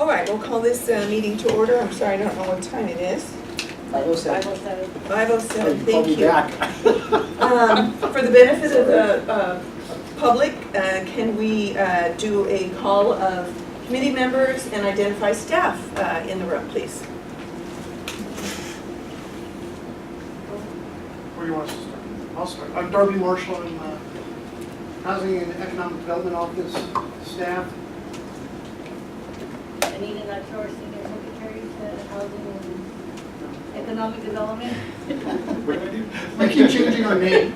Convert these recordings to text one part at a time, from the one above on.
All right, we'll call this meeting to order. I'm sorry, I don't know what time it is. 5:07. 5:07, Call thank me you. back. For the benefit of the public, can we do a call of committee members and identify staff in the room, please? Where do you want us to start? I'll start. I'm Darby Marshall. I'm Housing and Economic Development Office staff. Anita Nacho, Senior Secretary to Housing and Economic Development. I keep changing our name.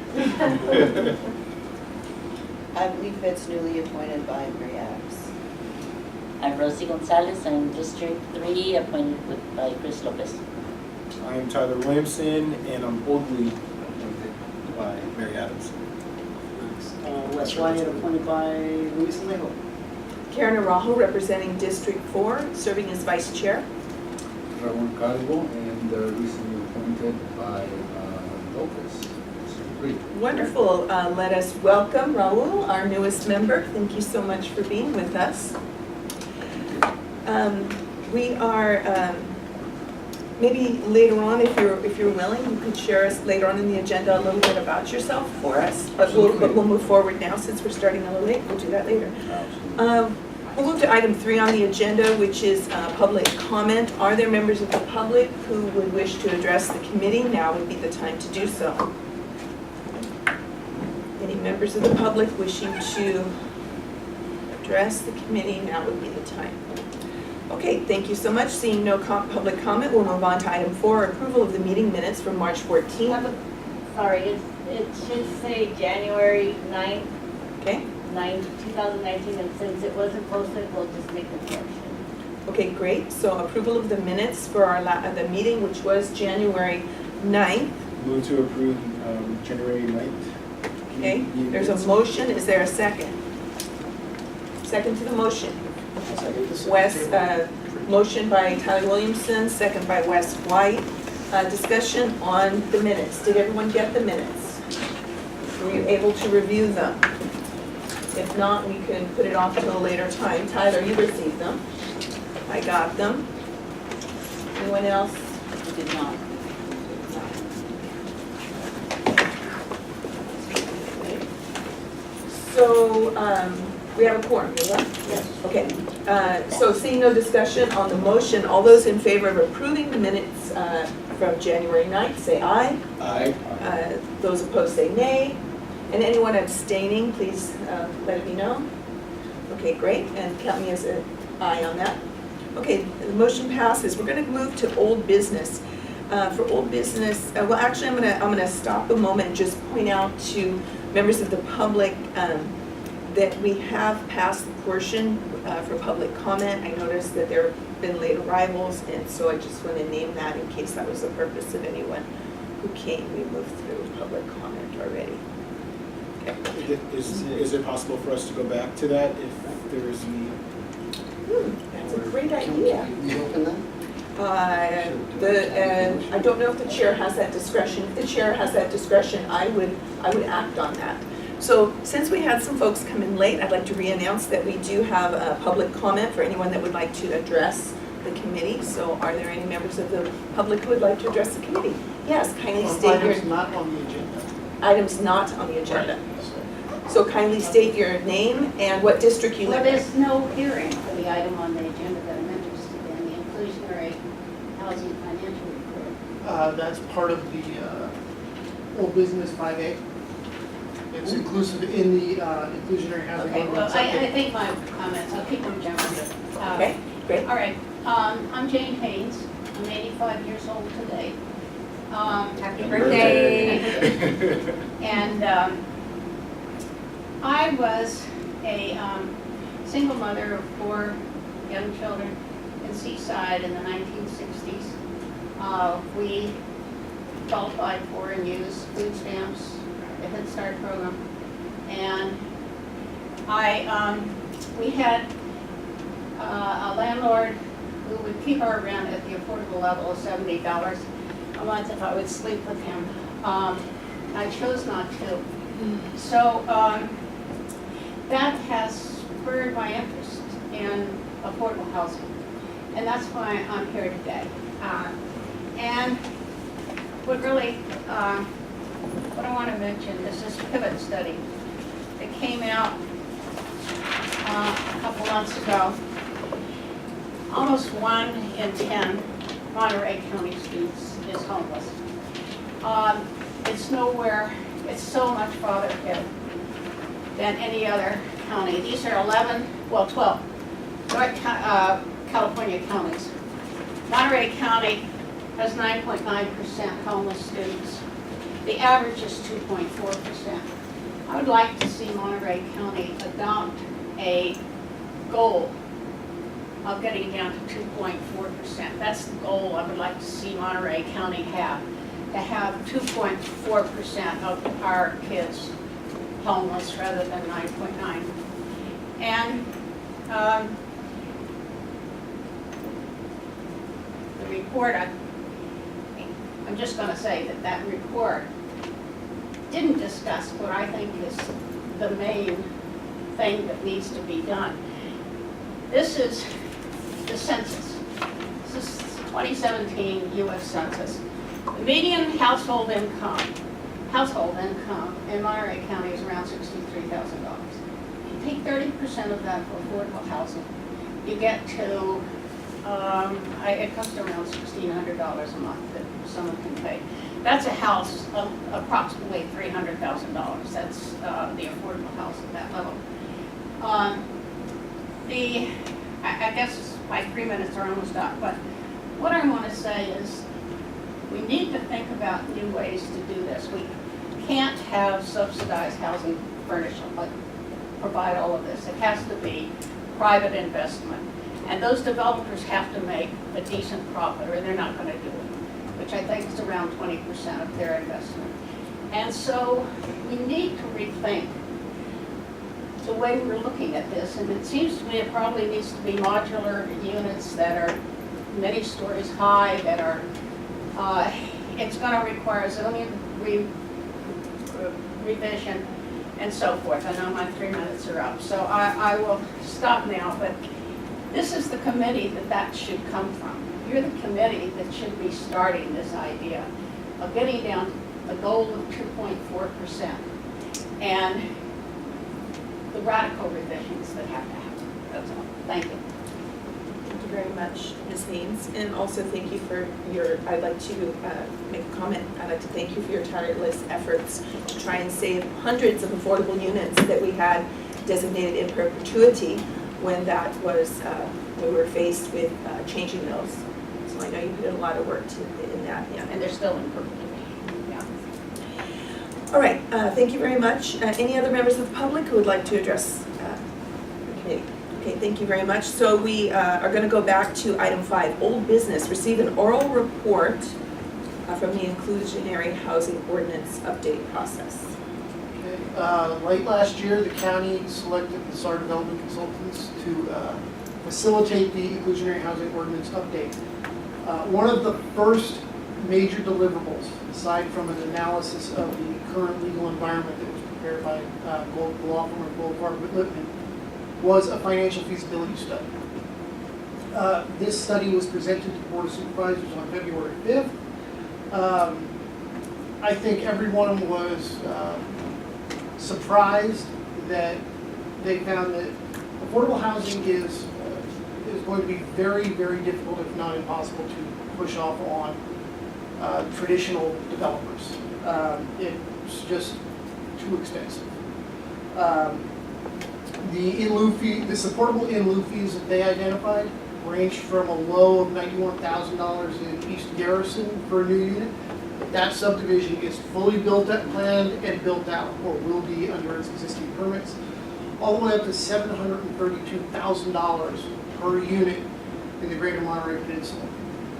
I believe it's newly appointed by Mary Adams. I'm Rosie Gonzalez, I'm District 3, appointed by Chris Lopez. I'm Tyler Williamson, and I'm boldly appointed by Mary Adams. Wes Wyatt, appointed by Luis Alejo. Karen Araujo, representing District 4, serving as Vice Chair. Ramon Calvo, and recently appointed by Lopez, District 3. Wonderful. Let us welcome Raul, our newest member. Thank you so much for being with us. We are, maybe later on, if you're willing, you could share us later on in the agenda a little bit about yourself for us. But we'll move forward now since we're starting a little late. We'll do that later. We'll move to item 3 on the agenda, which is public comment. Are there members of the public who would wish to address the committee? Now would be the time to do so. Any members of the public wishing to address the committee? Now would be the time. Okay, thank you so much. Seeing no public comment, we'll move on to item 4, approval of the meeting minutes from March 14th. Sorry, it should say January 9th, Okay, 2019, and since it wasn't posted, we'll just make the correction. okay, great. So approval of the minutes for our the meeting, which was January 9th. Move to approve January 9th. Okay, there's a motion. Is there a second? Second to the motion. Wes, motion by Tyler Williamson, second by Wes White. Discussion on the minutes. Did everyone get the minutes? Were you able to review them? If not, we can put it off till a later time. Tyler, you received them. I got them. Anyone else? I did not. So, we have a quorum, right? Yes. Okay, so seeing no discussion on the motion, all those in favor of approving the minutes from January 9th, say aye. Aye. Those opposed say nay. And anyone abstaining, please let it be known. Okay, great, and count me as an aye on that. Okay, the motion passes. We're going to move to old business. For old business, well, actually, I'm gonna stop a moment and just point out to members of the public that we have passed the portion for public comment. I noticed that there have been late arrivals, and so I just want to name that in case that was the purpose of anyone who came. We moved through public comment already. Okay. Is it possible for us to go back to that if there is any? That's a great idea. Can you open that? I don't know if the chair has that discretion. If the chair has that discretion, I would act on that. So since we had some folks come in late, I'd like to re-announce that we do have a public comment for anyone that would like to address the committee. So are there any members of the public who would like to address the committee? Yes, kindly state your... Items not on the agenda. Items not on the agenda. So kindly state your name and what district you Well, live in. there's no hearing for the item on the agenda that I'm interested in, the Inclusionary Housing Financial Report. That's part of the old business 5A. It's inclusive in the inclusionary housing. Okay, well, ordinance. I think my comments, I'll keep them general. Okay, great. All right, I'm Jane Haynes. I'm 85 years old today. Happy birthday. And I was a single mother of 4 young children in Seaside in the 1960s. We qualified for and used food stamps, the Head Start program, and we had a landlord who would keep our rent at the affordable level of $70 a month if I would sleep with him. I chose not to. So that has spurred my interest in affordable housing. And that's why I'm here today. And what really, what I want to mention is this pivot study that came out a couple months ago. Almost 1 in 10 Monterey County students is homeless. It's nowhere, it's so much farther ahead than any other county. These are 12 North California counties. Monterey County has 9.9% homeless students. The average is 2.4%. I would like to see Monterey County adopt a goal of getting down to 2.4%. That's the goal I would like to see Monterey County have, to have 2.4% of our kids homeless rather than 9.9. And the report, I'm just going to say that that report didn't discuss what I think is the main thing that needs to be done. This is the census. This is 2017 U.S. Census. The median household income in Monterey County is around $63,000. If you take 30% of that for affordable housing, you get to, it comes to around $1,600 a month that someone can pay. That's a house of approximately $300,000. That's the affordable house at that level. I guess my 3 minutes are almost up, but what I want to say is we need to think about new ways to do this. We can't have subsidized housing provide all of this. It has to be private investment. And those developers have to make a decent profit or they're not going to do it, which I think is around 20% of their investment. And so we need to rethink the way we're looking at this, and it seems to me it probably needs to be modular units that are many stories high, that are, it's going to require zoning revision and so forth. I know my 3 minutes are up, so I will stop now, but this is the committee that should come from. You're the committee that should be starting this idea of getting down the goal of 2.4% and the radical revisions that have to happen. That's all. Thank you. Thank you very much, Ms. Haynes, and also thank you for your, I'd like to make a comment. I'd like to thank you for your tireless efforts to try and save hundreds of affordable units that we had designated in perpetuity when that was, we were faced with changing those. So I know you did a lot of work in that, yeah. And they're still in perpetuity. Yeah. All right, thank you very much. Any other members of the public who would like to address the committee? Okay, thank you very much. So we are going to go back to item 5, old business. Receive an oral report from the Inclusionary Housing Ordinance update process. Okay. Late last year, the county selected the SAR Development Consultants to facilitate the Inclusionary Housing Ordinance update. One of the first major deliverables, aside from an analysis of the current legal environment that was prepared by the law firm of Goldfarb Whitman, was a financial feasibility study. This study was presented to the Board of Supervisors on February 5th. I think everyone was surprised that they found that affordable housing is going to be very, very difficult, if not impossible, to push off on traditional developers. It's just too expensive. The supportable in-lieu fees that they identified ranged from a low of $91,000 in East Garrison for a new unit. That subdivision is fully built up, planned and built out, or will be under its existing permits, all the way up to $732,000 per unit in the greater Monterey Peninsula.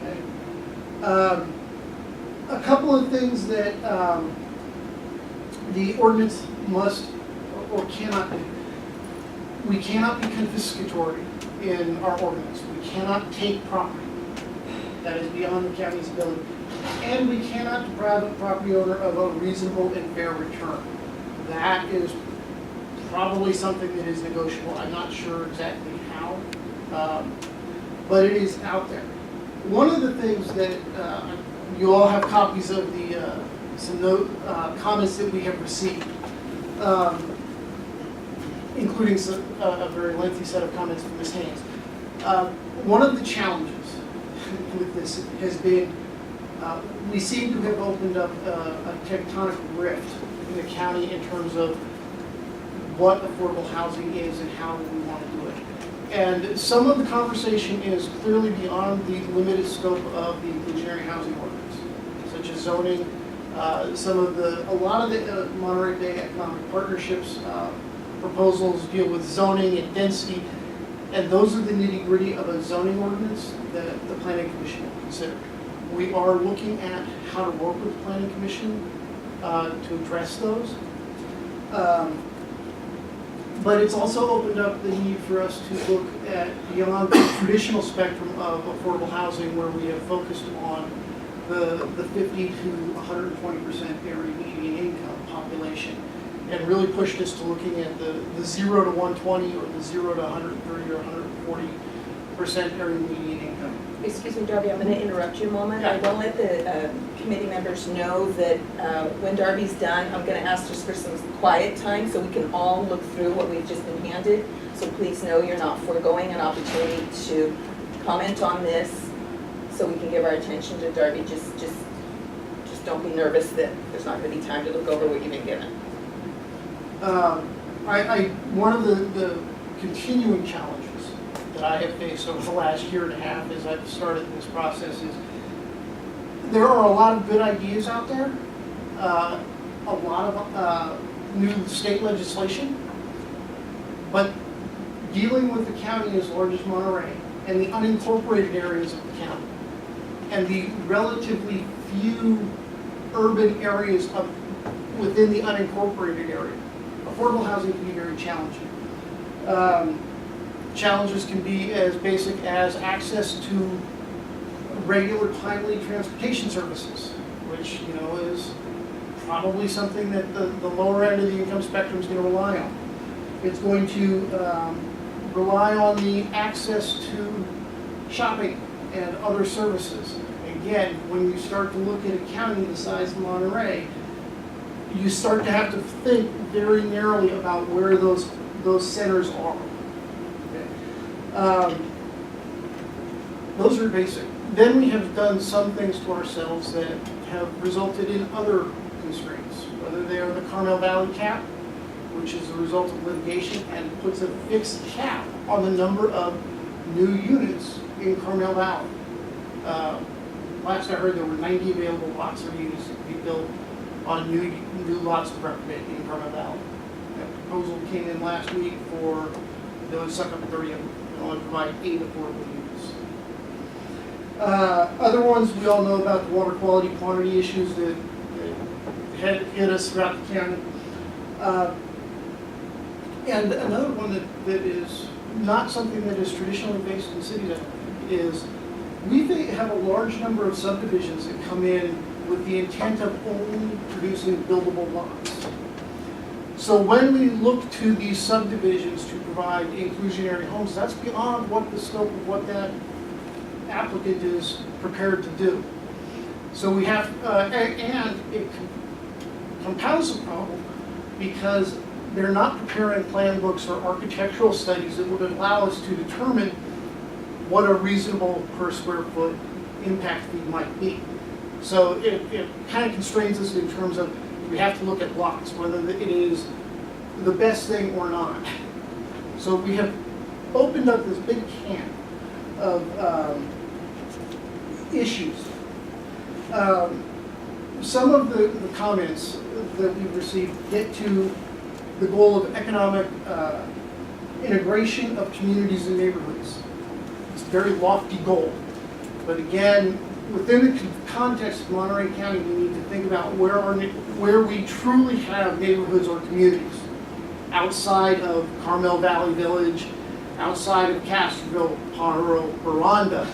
Okay? A couple of things that the ordinance must or cannot do. We cannot be confiscatory in our ordinance. We cannot take property that is beyond the county's ability. And we cannot deprive a property owner of a reasonable and fair return. That is probably something that is negotiable. I'm not sure exactly how. but it is out there. One of the things that you all have copies of the some comments that we have received, including a very lengthy set of comments from Ms. Haynes. One of the challenges with this has been we seem to have opened up a tectonic rift in the county in terms of what affordable housing is and how we want to do it. And some of the conversation is clearly beyond the limited scope of the inclusionary housing ordinance, such as zoning. A lot of the Monterey Bay Economic Partnerships proposals deal with zoning and density, and those are the nitty-gritty of a zoning ordinance that the Planning Commission will consider. We are looking at how to work with the Planning Commission to address those. But it's also opened up the need for us to look at beyond the traditional spectrum of affordable housing, where we have focused on the 50 to 120% area median income population, and really pushed us to looking at the 0 to 120 or the 0 to 130 or 140% area median income. Excuse me, Darby, I'm going to interrupt you a moment. Yeah. I will let the committee members know that when Darby's done, I'm going to ask just for some quiet time so we can all look through what we've just been handed. So please know you're not foregoing an opportunity to comment on this so we can give our attention to Darby. Just don't be nervous that there's not going to be time to look over what you've been given. One of the continuing challenges that I have faced over the last year and a half as I've started this process is there are a lot of good ideas out there, a lot of new state legislation, but dealing with the county as large as Monterey and the unincorporated areas of the county and the relatively few urban areas within the unincorporated area, affordable housing can be very challenging. Challenges can be as basic as access to regular, timely transportation services, which is probably something that the lower end of the income spectrum is going to rely on. It's going to rely on the access to shopping and other services. Again, when you start to look at a county the size of Monterey, you start to have to think very narrowly about where those centers are. Those are basic. Then we have done some things to ourselves that have resulted in other constraints, whether they are the Carmel Valley cap, which is a result of litigation and puts a fixed cap on the number of new units in Carmel Valley. Last I heard, there were 90 available lots of units to be built on new lots of record in Carmel Valley. That proposal came in last week for those suck up 30 of them. To provide 8 affordable units. Other ones we all know about, the water quality quantity issues that hit us throughout the county. And another one that is not something that is traditionally based in cities is we have a large number of subdivisions that come in with the intent of only producing buildable lots. So when we look to these subdivisions to provide inclusionary homes, that's beyond what the scope of what that applicant is prepared to do. So we have, and it compounds the problem because they're not preparing plan books or architectural studies that would allow us to determine what a reasonable per square foot impact fee might be. So it kind of constrains us in terms of we have to look at lots, whether it is the best thing or not. So we have opened up this big can of issues. Some of the comments that we've received get to the goal of economic integration of communities and neighborhoods. It's a very lofty goal. But again, within the context of Monterey County, we need to think about where we truly have neighborhoods or communities. Outside of Carmel Valley Village, outside of Castroville, Pajaro, Aranda,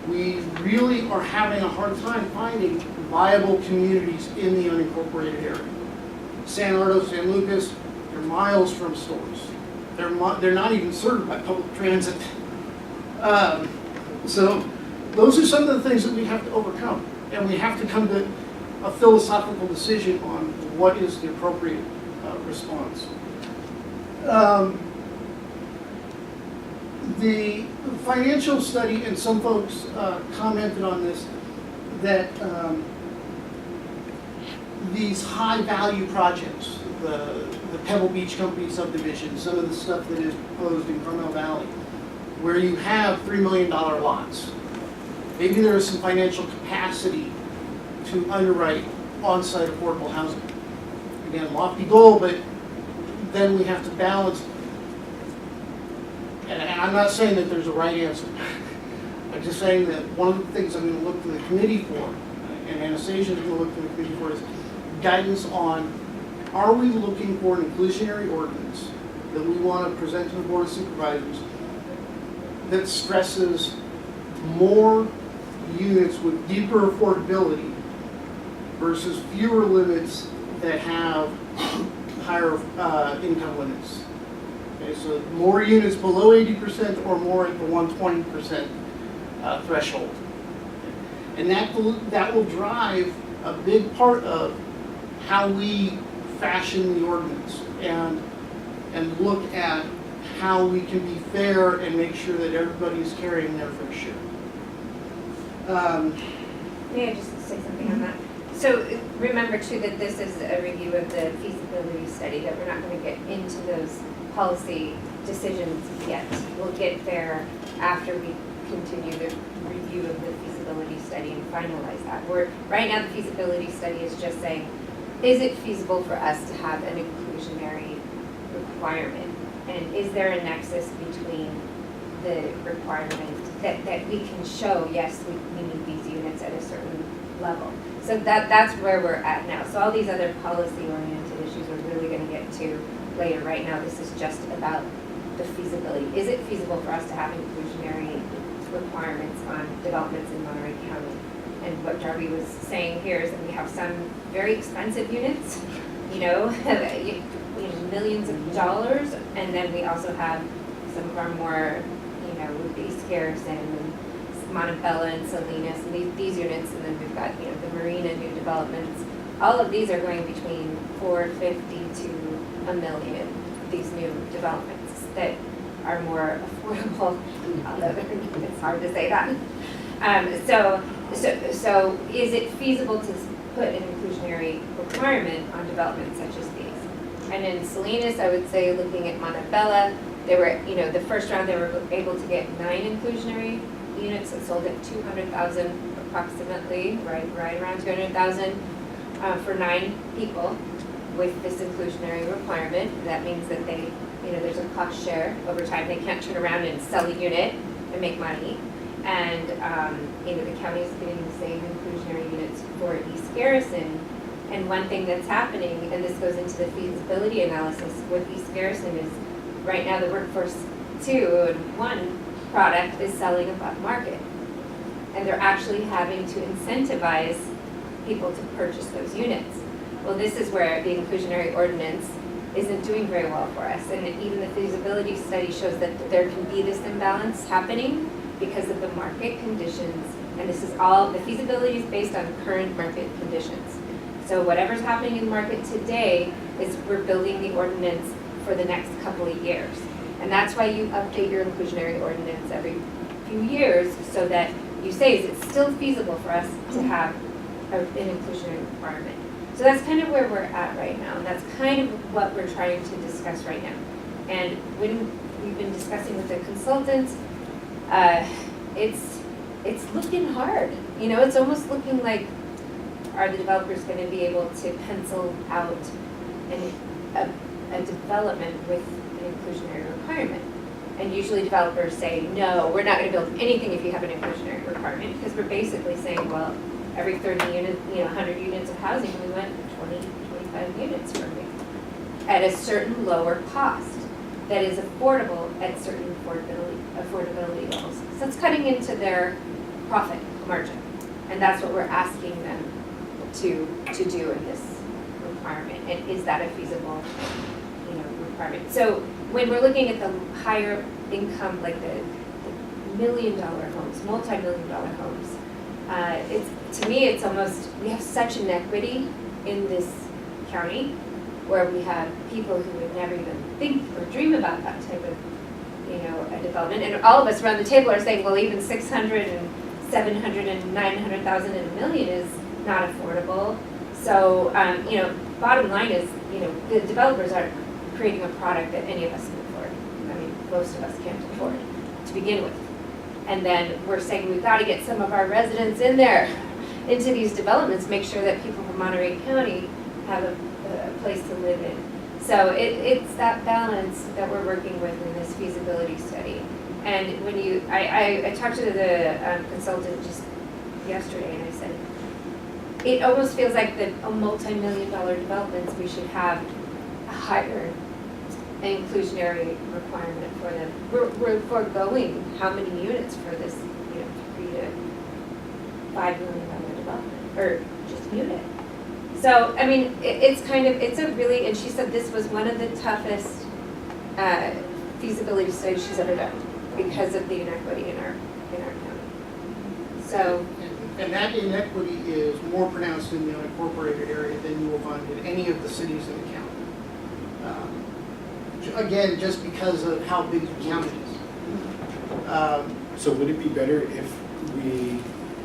we really are having a hard time finding viable communities in the unincorporated area. San Ardo, San Lucas, they're miles from stores. They're not even served by public transit. So those are some of the things that we have to overcome. And we have to come to a philosophical decision on what is the appropriate response. The financial study, and some folks commented on this, that these high-value projects, the Pebble Beach Company subdivision, some of the stuff that is proposed in Carmel Valley, where you have $3 million lots, maybe there is some financial capacity to underwrite on-site affordable housing. Again, lofty goal, but then we have to balance. And I'm not saying that there's a right answer. I'm just saying that one of the things I'm going to look to the committee for, and Anastasia is going to look to the committee for, is guidance on, are we looking for an inclusionary ordinance that we want to present to the Board of Supervisors that stresses more units with deeper affordability versus fewer limits that have higher income limits? Okay, so more units below 80% or more at the 120% threshold. And that will drive a big part of how we fashion the ordinance and look at how we can be fair and make sure that everybody's carrying their fair share. May I just say something on that? So remember too that this is a review of the feasibility study, that we're not going to get into those policy decisions yet. We'll get there after we continue the review of the feasibility study and finalize that. Right now the feasibility study is just saying, is it feasible for us to have an inclusionary requirement? And is there a nexus between the requirement that we can show, yes, we need these units at a certain level. So that's where we're at now. So all these other policy-oriented issues we're really going to get to later. Right now, this is just about the feasibility. Is it feasible for us to have inclusionary requirements on developments in Monterey County? And what Darby was saying here is that we have some very expensive units, millions of dollars, and then we also have some of our more, would be Garrison and Montebello and Salinas and these units, and then we've got the Marina new developments. All of these are going between $450,000 to $1 million. These new developments that are more affordable. Although it's hard to say that. So is it feasible to put an inclusionary requirement on developments such as these? And in Salinas, I would say, looking at Montebello, they were, the first round they were able to get 9 inclusionary units that sold at 200,000 approximately, right around 200,000 for 9 people with this inclusionary requirement. That means that they, there's a cost share over time. They can't turn around and sell a unit and make money. And the county is getting the same inclusionary units for East Garrison. And one thing that's happening, and this goes into the feasibility analysis with East Garrison, is right now the Workforce 2 and 1 product is selling above market. And they're actually having to incentivize people to purchase those units. Well, this is where the inclusionary ordinance isn't doing very well for us. And even the feasibility study shows that there can be this imbalance happening because of the market conditions. And this is all, the feasibility is based on current market conditions. So whatever's happening in the market today is we're building the ordinance for the next couple of years. And that's why you update your inclusionary ordinance every few years, so that you say, is it still feasible for us to have an inclusionary requirement? So that's kind of where we're at right now, and that's kind of what we're trying to discuss right now. And when we've been discussing with the consultants, it's looking hard. It's almost looking like, are the developers going to be able to pencil out a development with an inclusionary requirement? And usually developers say, no, we're not going to build anything if you have an inclusionary requirement, because we're basically saying, well, every 30 units, 100 units of housing, we want 20, 25 units from you at a certain lower cost that is affordable at certain affordability levels. So it's cutting into their profit margin, and that's what we're asking them to do in this requirement. And is that a feasible, requirement? So when we're looking at the higher income, like the million-dollar homes, multi-million-dollar homes. To me, it's almost, we have such inequity in this county where we have people who would never even think or dream about that type of, a development. And all of us around the table are saying, well, even 600 and 700 and 900,000 and a million is not affordable. So, bottom line is, the developers aren't creating a product that any of us can afford. I mean, most of us can't afford to begin with. And then we're saying we've got to get some of our residents in there, into these developments, make sure that people from Monterey County have a place to live in. So it's that balance that we're working with in this feasibility study. And when I talked to the consultant just yesterday, and I said, it almost feels like a multi-million-dollar developments, we should have a higher inclusionary requirement for them. We're foregoing how many units for this, $3 to $5 million development, or just unit. So, I mean, it's a really, and she said this was one of the toughest feasibility studies she's ever done because of the inequity in our county. So. And that inequity is more pronounced in the unincorporated area than you will find in any of the cities in the county. Again, just because of how big the county is. So would it be better if we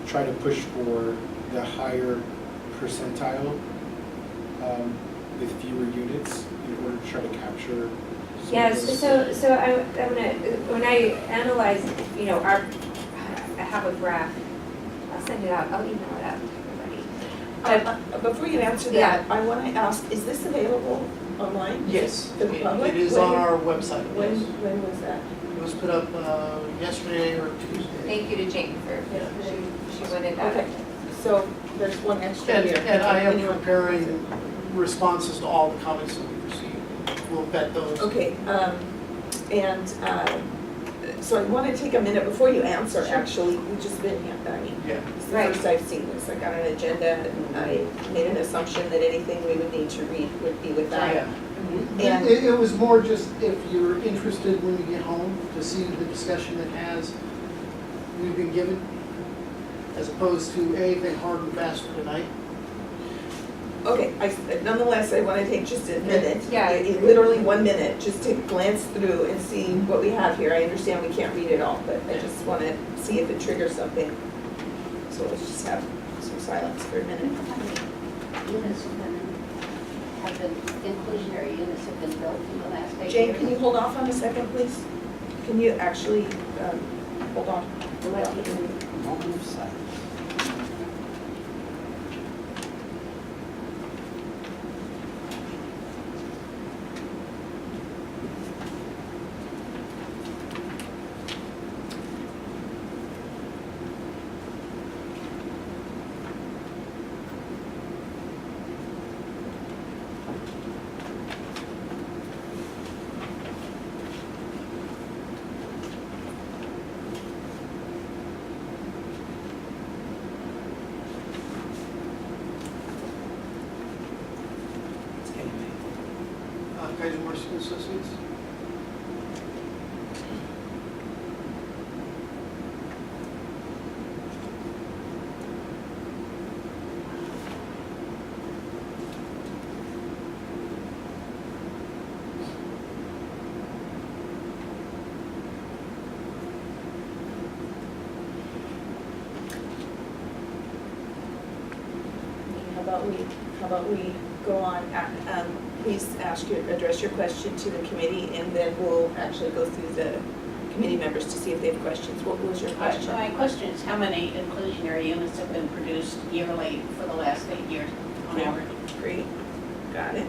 try to push for the higher percentile with fewer units in order to try to capture? Yes, so I'm gonna, when I analyze, I have a graph, I'll send it out, I'll email it out to everybody. But Before you answer that, I want to ask, is this available online? Yes, The public? it is on our website. When Yes. was that? It was put up yesterday or Tuesday. Thank you to Jane for, she went in that. Okay, so there's one extra here. And I am Anyone- preparing responses to all the comments that we received. We'll vet those. Okay, so I want to take a minute before you answer, actually, we've just been here, I mean, Yeah. it's the Right. first I've seen this. I got an agenda, and I made an assumption that anything we would need to read would be with that. Yeah. And- It was more just if you're interested when you get home to see the discussion that we've been given, as opposed to anything hard and fast for tonight. Okay, nonetheless, I want to take just a minute. Yeah. Literally 1 minute, just to glance through and see what we have here. I understand we can't read it all, but I just want to see if it triggers something. So let's just have some silence for a minute. Units have been, inclusionary units have been built in the last 8 years. Jane, can you hold off on a second, please? Can you actually, hold on? Moment of silence. Kaiser Morrison Associates. How about we go on, please address your question to the committee, and then we'll actually go through the committee members to see if they have questions. What was your question? My question is, how many inclusionary units have been produced yearly for the last 8 years on average? Great, got it.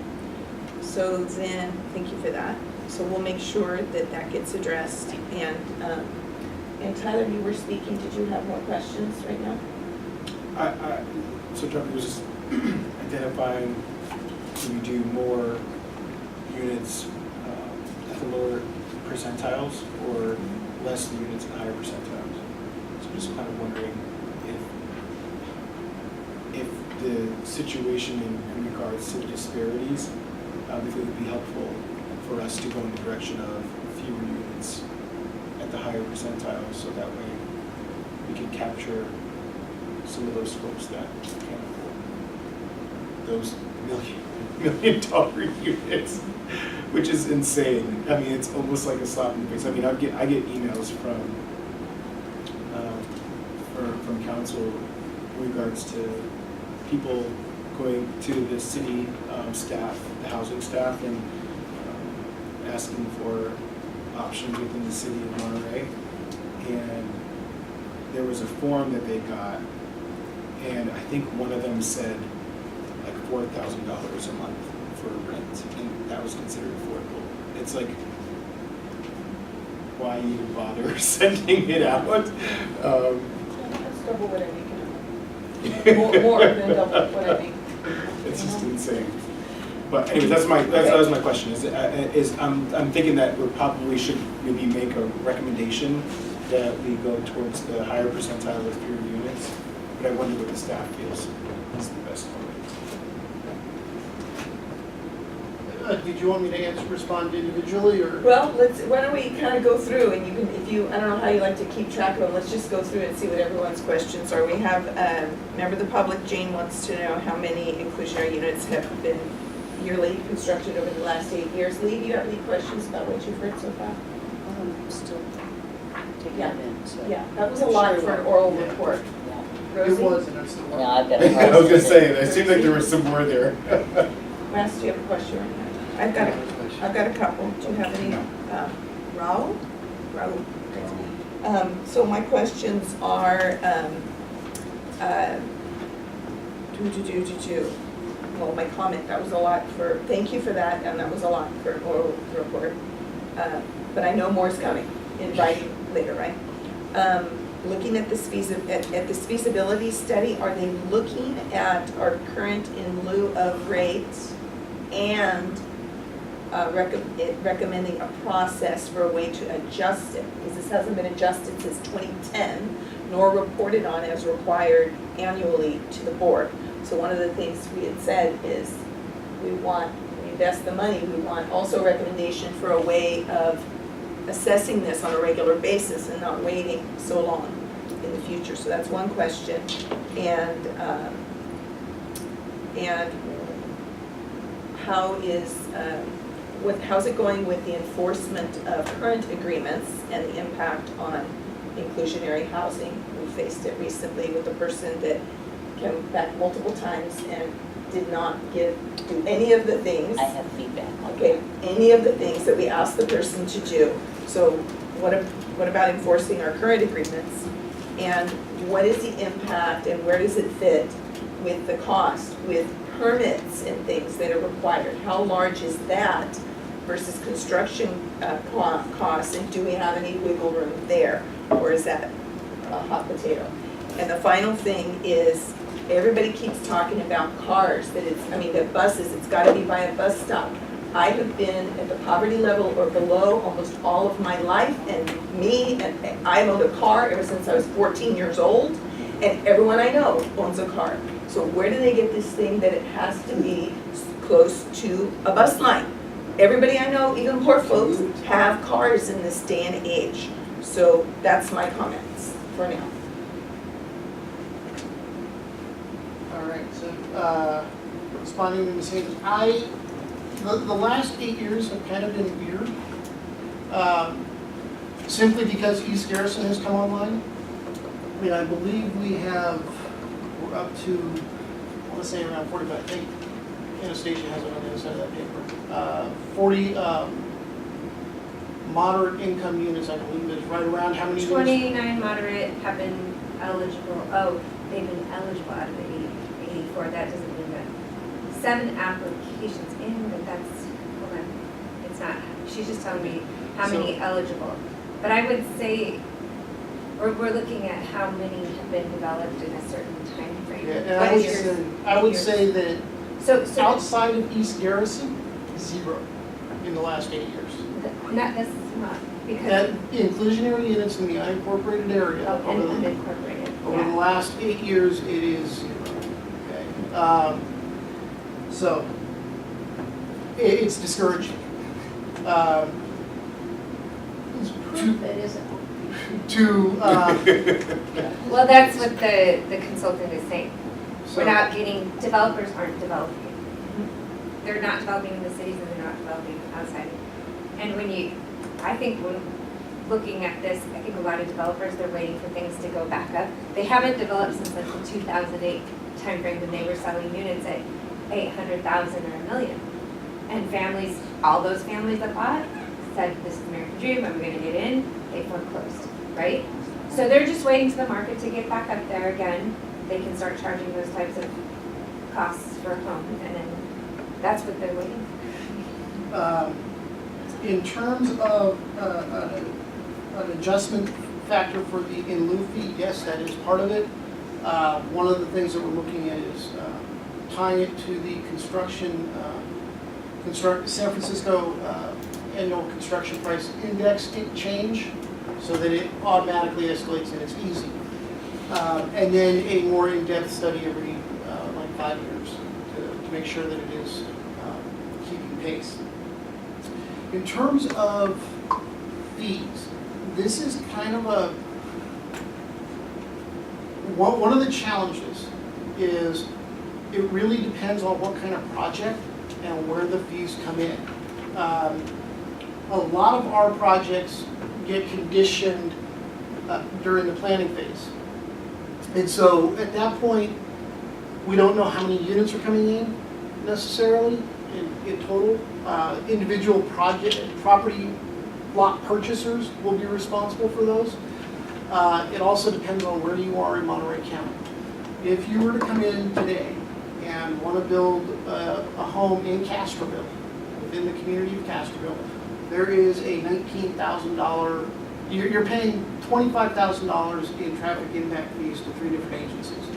So then, thank you for that. So we'll make sure that that gets addressed. And Tyler, you were speaking, did you have more questions right now? So John was just identifying, do we do more units at the lower percentiles or less units at higher percentiles? So just kind of wondering if the situation in regards to the disparities, if it would be helpful for us to go in the direction of fewer units at the the higher percentile, so that way we can capture some of those folks that can't afford those million-dollar units, which is insane. I mean, it's almost like a slap in the face. I mean, I get emails from council in regards to people going to the city staff, the housing staff, and asking for options within the city of Monterey. And there was a form that they got, and I think one of them said like $4,000 a month for rent, and that was considered affordable. It's like, why even bother sending it out? That's double what I make. More than double what I make. It's just insane. But anyways, that was my question. I'm thinking that we probably should maybe make a recommendation that we go towards the higher percentile of fewer units. But I wonder what the staff feels is the best one. Did you want me to respond individually, or? Well, why don't we kind of go through, and you can, I don't know how you like to keep track of them, let's just go through and see what everyone's questions are. We have, member of the public, Jane wants to know how many inclusionary units have been yearly constructed over the last 8 years. Lee, do you have any questions about what you've heard so far? I'm still taking Yeah. it in, so. Yeah, that was a lot for an oral report. Yeah. It Rosie? was, and I still. No, I've got a hard I was gonna time. say, it seemed like there was some more there. Wes, do you have a question right now? I've got a couple. Do you have any? Raul? Raul. So my questions are, well, my comment, that was a lot for, thank you for that, and that was a lot for an oral report. But I know more's coming in writing later, right? Looking at this feasibility study, are they looking at our current in lieu of rates and recommending a process for a way to adjust it? Because this hasn't been adjusted since 2010, nor reported on as required annually to the board. So one of the things we had said is we invest the money, we want also recommendation for a way of assessing this on a regular basis and not waiting so long in the future. So that's one question. And how's it going with the enforcement of current agreements and the impact on inclusionary housing? We faced it recently with a person that came back multiple times and did not do any of the things. I have feedback. Okay, any of the things that we asked the person to do. So what about enforcing our current agreements? And what is the impact and where does it fit with the cost, with permits and things that are required? How large is that versus construction costs, and do we have any wiggle room there? Or is that a hot potato? And the final thing is, everybody keeps talking about cars, that buses, it's gotta be by a bus stop. I have been at the poverty level or below almost all of my life, and I've owned a car ever since I was 14 years old, and everyone I know owns a car. So where do they get this thing that it has to be close to a bus line? Everybody I know, even poor folks, have cars in this day and age. So that's my comments for now. All right, so responding to Ms. Haynes, the last 8 years have kind of been weird, simply because East Garrison has come online. I mean, I believe we're up to, I want to say around 40, but I think Anastasia has it on the other side of that paper. 40 moderate income units, I believe, is right around how many units? 29 moderate have been eligible, they've been eligible out of the 84, that doesn't mean that. 7 applications in, but hold on, it's not, she's just telling me how many eligible. But I would say, we're looking at how many have been developed in a certain time frame. Yeah, and I would say that So outside of East Garrison, 0 in the last 8 years. not necessarily, because. That inclusionary units in the unincorporated area, And over the unincorporated, over the yeah. last 8 years, it is 0. Okay. So it's discouraging. It's proof it isn't to, Well, that's what the consultant is saying. so- We're not getting, developers aren't developing. They're not developing in the cities and they're not developing outside. And when you, I think when looking at this, I think a lot of developers, they're waiting for things to go back up. They haven't developed since like the 2008 timeframe when they were selling units at 800,000 or $1 million. And families, all those families that bought said, this is American dream, I'm gonna get in, they foreclosed, right? So they're just waiting to the market to get back up there again. They can start charging those types of costs for a home, and then that's what they're waiting for. In terms of an adjustment factor for the in lieu fee, yes, that is part of it. One of the things that we're looking at is tying it to the San Francisco annual construction price index change, so that it automatically escalates and it's easy. And then a more in-depth study every like 5 years to make sure that it is keeping pace. In terms of fees, this is kind of a, one of the challenges is it really depends on what kind of project and where the fees come in. A lot of our projects get conditioned during the planning phase. And so at that point, we don't know how many units are coming in necessarily in total. Individual property lot purchasers will be responsible for those. It also depends on where you are in Monterey County. If you were to come in today and want to build a home in Castroville, within the community of Castroville, there is a $19,000, you're paying $25,000 in traffic impact fees to 3 different agencies.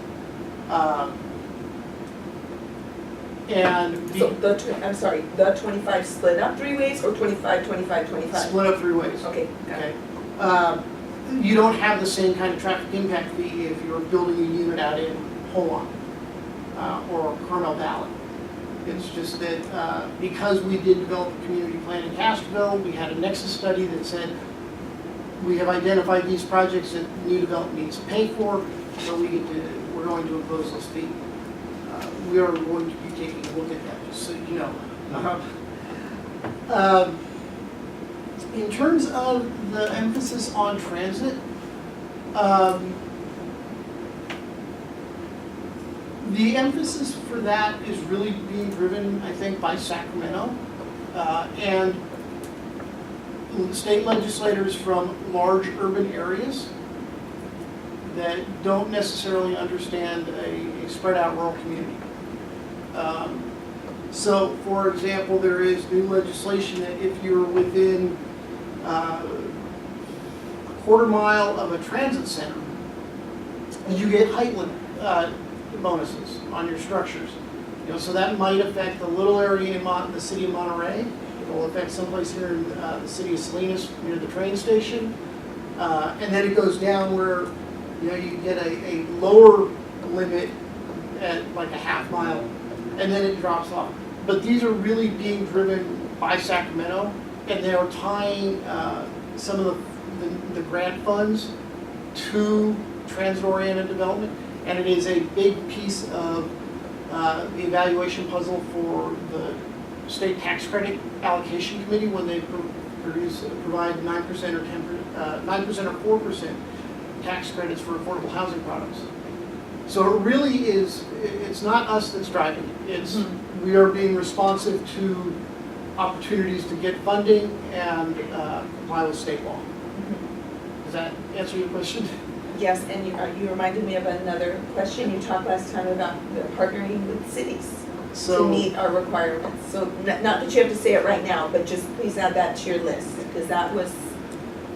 And So I'm sorry, the 25 split up 3 ways or 25, 25, 25? split up 3 ways. Okay, got it. Okay. You don't have the same kind of traffic impact fee if you're building a unit out in Holon or Carmel Valley. It's just that because we did develop a community plan in Castroville, we had a nexus study that said we have identified these projects that new development needs to pay for, so we're going to impose this fee. We are going to be taking a look at that, just so you know. In terms of the emphasis on transit, the emphasis for that is really being driven, I think, by Sacramento and state legislators from large urban areas that don't necessarily understand a spread out rural community. So, for example, there is new legislation that if you're within a quarter mile of a transit center, you get height limit bonuses on your structures. You know, so that might affect the little area in the city of Monterey. It will affect someplace here in the city of Salinas near the train station, and then it goes down where you get a lower limit at like a half mile, and then it drops off. But these are really being driven by Sacramento, and they are tying some of the grant funds to transit-oriented development, and it is a big piece of the evaluation puzzle for the state tax credit allocation committee when they provide 9% or 9% or 4% tax credits for affordable housing products. So it really is, it's not us that's driving it. It's, we are being responsive to opportunities to get funding and comply with state law. Does that answer your question? Yes, and you reminded me of another question. You talked last time about partnering with cities to meet our requirements. So not that you have to say it right now, but just please add that to your list, because that was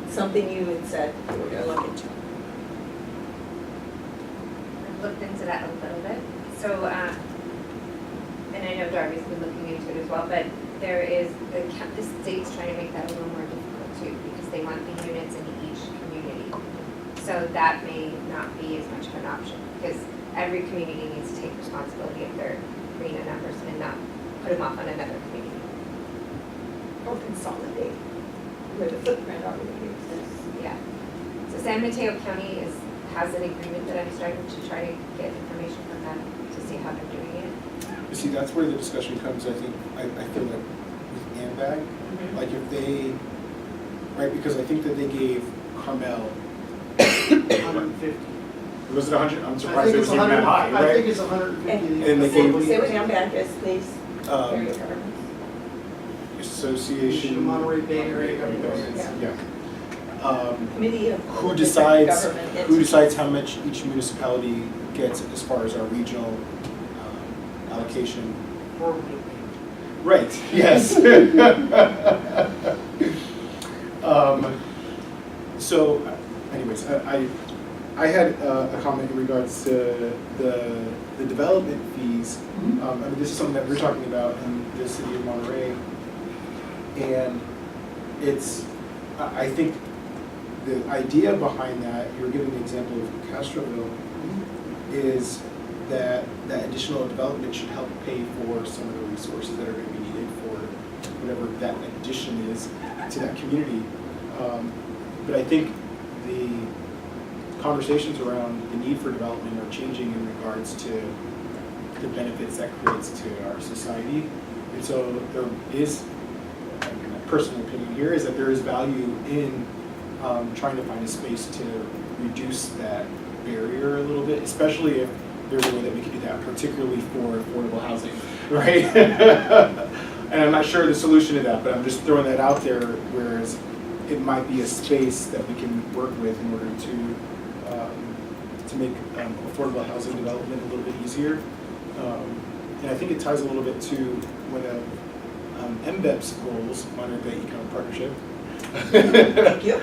something you had said you were going to look into. I've looked into that a little bit. So, and I know Darby's been looking into it as well, but there is, the state's trying to make that a little more difficult too, because they want the units in each community. So that may not be as much of an option, because every community needs to take responsibility of their arena numbers and not put them off on another community. Or consolidate where the footprint already exists. Yeah. So San Mateo County has an agreement that I'm starting to try to get information from them to see how they're doing it. You see, that's where the discussion comes, I think, I feel like with AMBAG, like if they, right, because I think that they gave Carmel, 150. was it 100? I'm I surprised think it it's was even that 100, high, I think right? it's 150. And they gave- Say what AMBAC is, please. Area governments. Association. Monterey Bay Area Government. Yeah. Committee of. Who different decides, government who entities. decides how much each municipality gets as far as our regional allocation? Right, yes. So, anyways, I had a comment in regards to the development fees. I mean, this is something that we're talking about in the city of Monterey. And it's, I think the idea behind that, you were giving the example of Castroville, is that that additional development should help pay for some of the resources that are going to be needed for whatever that addition is to that community. But I think the conversations around the need for development are changing in regards to the benefits that creates to our society. And so there is, my personal opinion here, is that there is value in trying to find a space to reduce that barrier a little bit, especially if there's a way that we can do that, particularly for affordable housing, right? And I'm not sure the solution to that, but I'm just throwing that out there, whereas it might be a space that we can work with in order to make affordable housing development a little bit easier. And I think it ties a little bit to one of MBEP's goals, Monterey Bay Economic Partnership. Thank you.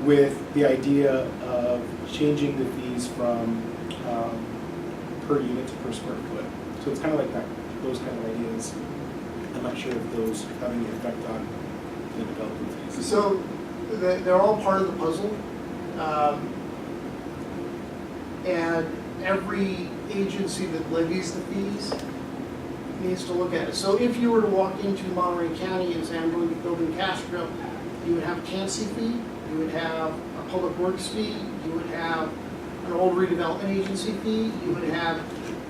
With the idea of changing the fees from per unit to per square foot. So it's kind of like that, those kind of ideas. I'm not sure if those have any effect on the development fees. So they're all part of the puzzle. And every agency that levies the fees needs to look at it. So if you were to walk into Monterey County and say, I'm going to build in Castro, you would have a CANSI fee, you would have a public works fee, you would have an old redevelopment agency fee, you would have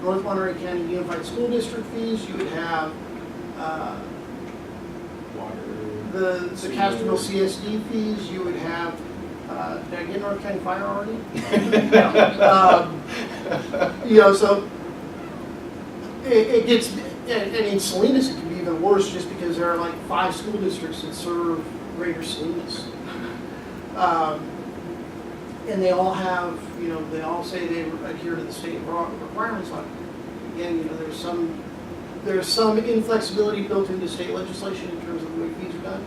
North Monterey County Unified School District fees, you would have the Castroville CSD fees, you would have, did I get North County Fire already? You know, so it gets, and in Salinas it can be even worse just because there are like 5 school districts that serve greater Salinas. And they all have, you know, they all say they adhere to the state requirements on it. Again, you know, there's some inflexibility built into state legislation in terms of the way fees are done.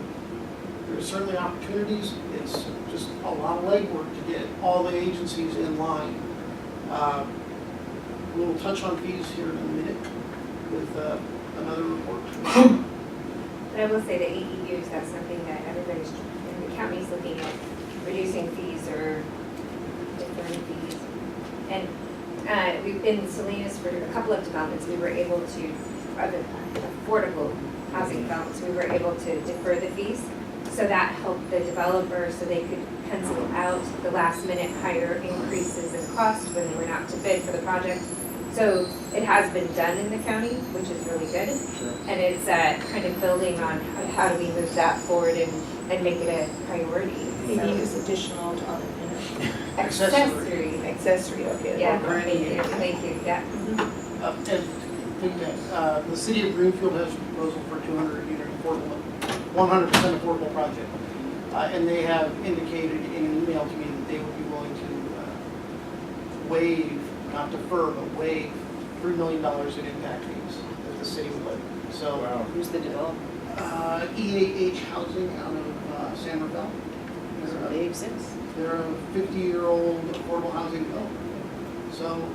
There's certainly opportunities. It's just a lot of legwork to get all the agencies in line. We'll touch on fees here in a minute with another report. But I will say that AEUs, that's something that everybody's, in the county's looking at, reducing fees or deferring fees. And we've been in Salinas for a couple of developments, we were able to, affordable housing developments, we were able to defer the fees. So that helped the developers so they could pencil out the last minute higher increases in cost when they went out to bid for the project. So it has been done in the county, which is really good. Sure. And it's kind of building on how do we move that forward and make it a priority. Maybe So- use additional Accessory. accessory, okay. Yeah, Or thank you, yeah. And the city of Greenfield has a proposal for 200 unit affordable, 100% affordable project. And they have indicated in an email to me that they would be willing to waive, not defer, but waive $3 million in impact fees that the city would levy. So Wow. Who's the developer? EAH Housing out of San Rafael. They exist. They're a 50-year-old affordable housing developer. So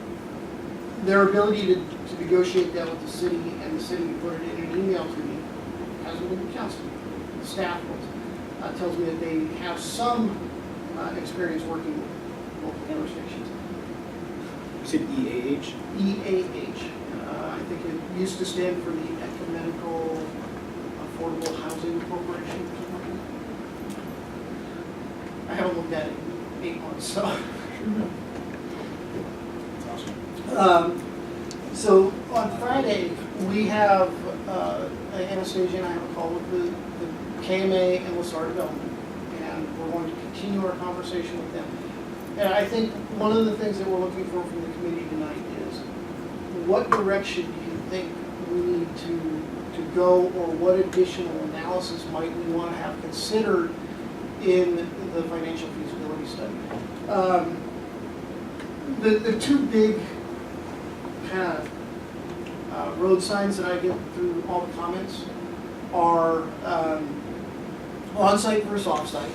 their ability to negotiate that with the city and the city put it in an email to me, hasn't been counseled. The staff tells me that they have some experience working with local jurisdictions. You said EAH? EAH, I think it used to stand for the Ecumenical Affordable Housing Corporation or something like that. I I haven't looked at it in 8 months, so. That's awesome. So on Friday, we have, Anastasia and I have a call with the KMA and Lasar Development, and we're going to continue our conversation with them. And I think one of the things that we're looking for from the committee tonight is, what direction do you think we need to go, or what additional analysis might we want to have considered in the financial feasibility study? The two big kind of road signs that I get through all the comments are on-site versus off-site.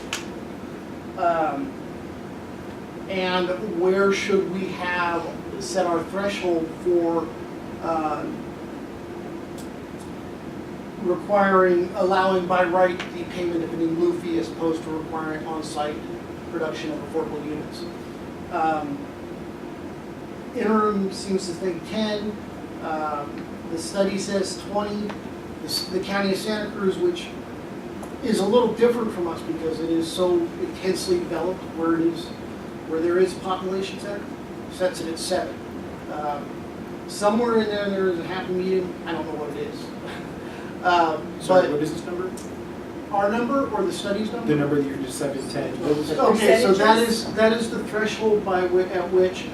And where should we have set our threshold for allowing by right the payment of an in lieu fee as opposed to requiring on-site production of affordable units. Interim seems to think 10. The study says 20. The County of Santa Cruz, which is a little different from us because it is so intensely developed where there is a population center, sets it at 7. Somewhere in there is a happy medium. I don't know what it is. Sorry, what is this number? Our number or the study's number? The number that you just said is 10. What was it? Okay, so that is the threshold at which,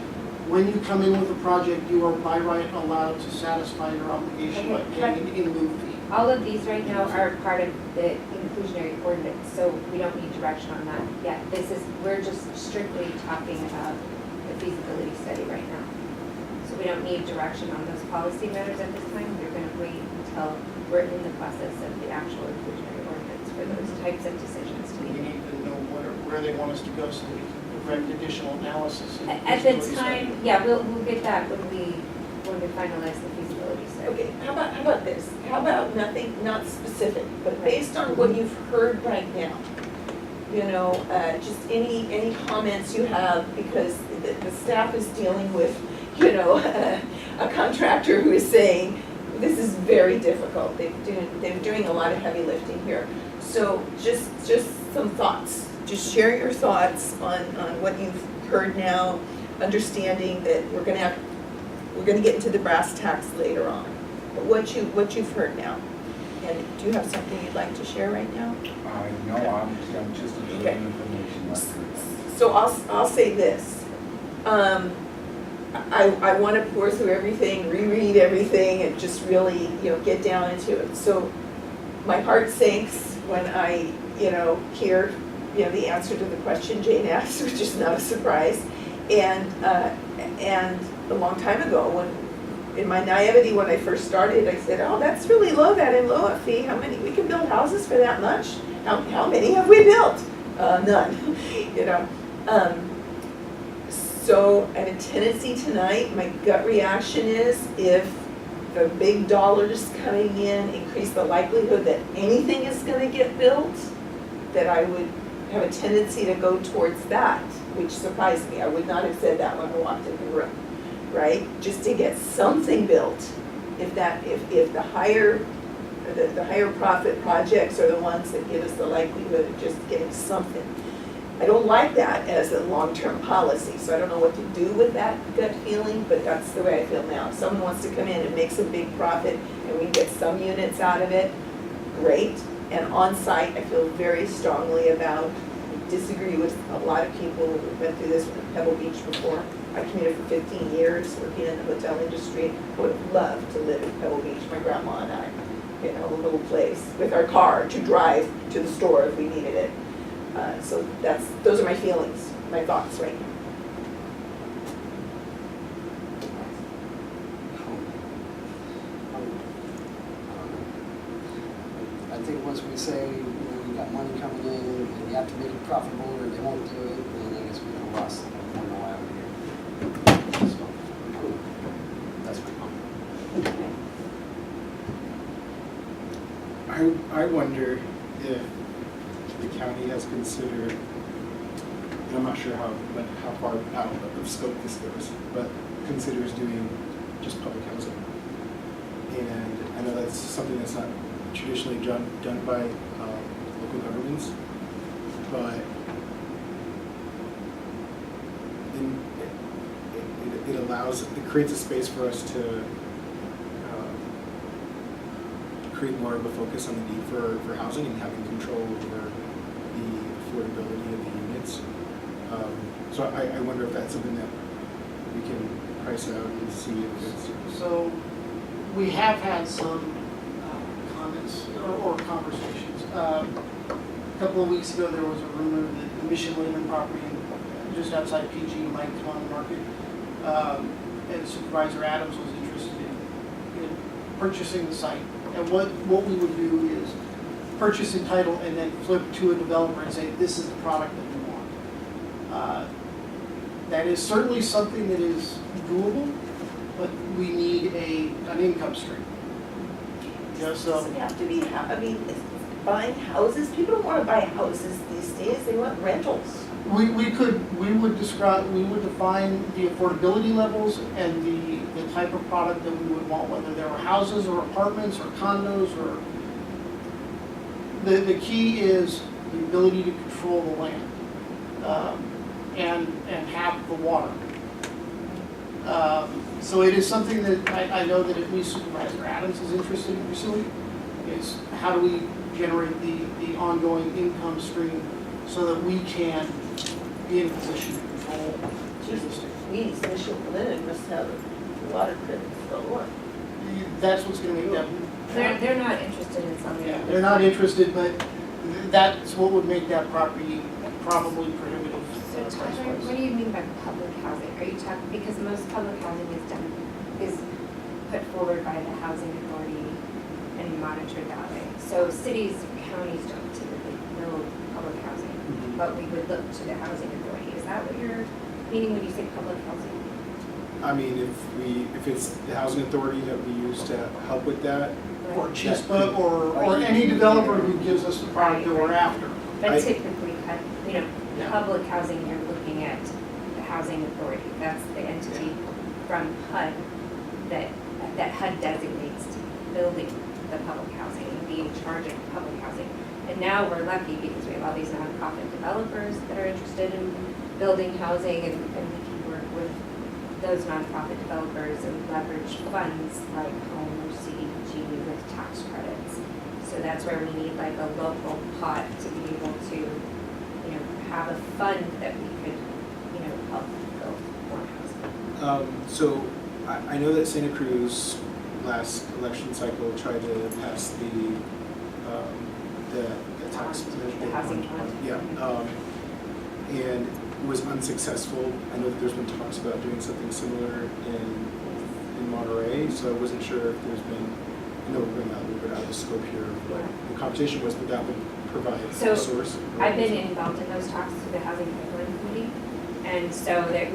when you come in with a project, you are by right allowed to satisfy your obligation by paying an in lieu fee. All of these right now are part of the inclusionary ordinance, so we don't need direction on that yet. We're just strictly talking about the feasibility study right now. So we don't need direction on those policy matters at this time. We're going to wait until we're in the process of the actual inclusionary ordinance for those types of decisions to be We made. need to know where they want us to go so we can direct additional analysis. in At the feasibility study. time, yeah, we'll get that when we finalize the feasibility study. Okay, how about this? How about nothing, not specific, but based on what you've heard right now? Just any comments you have, because the staff is dealing with, a contractor who is saying, this is very difficult. They're doing a lot of heavy lifting here. So just some thoughts. Just share your thoughts on what you've heard now, understanding that we're gonna get into the brass tacks later on. But what you've heard now. And do you have something you'd like to share right now? No, I'm just Okay. absorbing information. So I'll say this. I want to pour through everything, reread everything, and just really, get down into it. So my heart sinks when I, hear, the answer to the question Jane asked, which is not a surprise. And a long time ago, in my naivety when I first started, I said, oh, that's really low, that in low fee. How many, we can build houses for that much? How many have we built? None, So I have a tendency tonight, my gut reaction is, if the big dollars coming in increase the likelihood that anything is gonna get built, that I would have a tendency to go towards that, which surprised me. I would not have said that when I walked in the room, right? Just to get something built. If the higher profit projects are the ones that give us the likelihood of just getting something. I don't like that as a long-term policy, so I don't know what to do with that gut feeling, but that's the way I feel now. If someone wants to come in and make some big profit and we get some units out of it, great. And on-site, I feel very strongly about, disagree with a lot of people who've been through this in Pebble Beach before. I commuted for 15 years working in the hotel industry. I would have loved to live in Pebble Beach, my grandma and I, a little place with our car to drive to the store if we needed it. So those are my feelings, my thoughts right now. I think once we say, you got money coming in and you have to make it profitable or they won't do it, then I guess we don't lost a while here. So, cool. That's my comment. I wonder if the county has considered, and I'm not sure how far out of scope this goes, but considers doing just public housing. And I know that's something that's not traditionally done by local governments, but it creates a space for us to create more of a focus on the need for housing and having control over the affordability of the units. So I wonder if that's something that we can price out and see if it's. So we have had some comments or conversations. A couple of weeks ago, there was a rumor that the Mission Lehman property just outside PG might come on the market. And Supervisor Adams was interested in purchasing the site. And what we would do is purchase and title and then flip to a developer and say, this is the product that we want. That is certainly something that is doable, but we need an income stream. You know, so Doesn't have to be, I mean, buying houses, people don't want to buy houses these days, they want rentals. we would define the affordability levels and the type of product that we would want, whether there were houses or apartments or condos or, the key is the ability to control the land, and have the water. So it is something that I know that at least Supervisor Adams is interested in pursuing, is how do we generate the ongoing income stream so that we can be in a position to control real estate. We, Mission Linen, must have water credits galore. That's what's gonna make them, They're not interested in selling yeah, it. they're not interested, but that's what would make that property probably prohibitive. So Tyler, price-wise. what do you mean by public housing? Are you talking, because most public housing is put forward by the housing authority and monitored that way. So cities, counties don't typically build public housing, but we would look to the housing authority. Is that what you're meaning when you say public housing? I mean, if it's the housing authority that we use to help with that, Or CHISPA, or any developer who gives us the product that we're after. But typically, Yeah. public housing, you're looking at the housing authority. That's the entity from HUD that HUD designates to building the public housing and be in charge of public housing. And now we're lucky because we have all these nonprofit developers that are interested in building housing, and we can work with those nonprofit developers and leverage funds like home or CDBG with tax credits. So that's where we need like a local pot to be able to, have a fund that we could, help build more housing. so I know that Santa Cruz last election cycle tried to pass the tax. The housing fund. Yeah, and it was unsuccessful. I know that there's been talks about doing something similar in Monterey, so I wasn't sure if there's been, I know we're going a little bit out of the scope here of what the conversation was, but that would provide So, a source. I've been involved in those talks through the Housing Pipeline Committee, and so that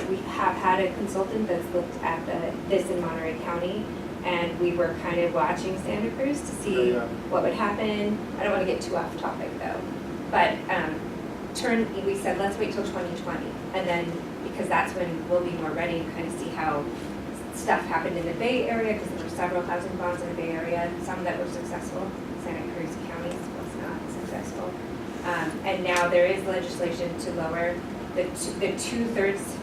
we have had a consultant that's looked at this in Monterey County, and we were kind of watching Santa Cruz to see Yeah. what would happen. I don't want to get too off topic though, but we said, let's wait till 2020, and then, because that's when we'll be more ready to kind of see how stuff happened in the Bay Area, because there were several housing bonds in the Bay Area, some that were successful. Santa Cruz County was not successful. And now there is legislation to lower the two-thirds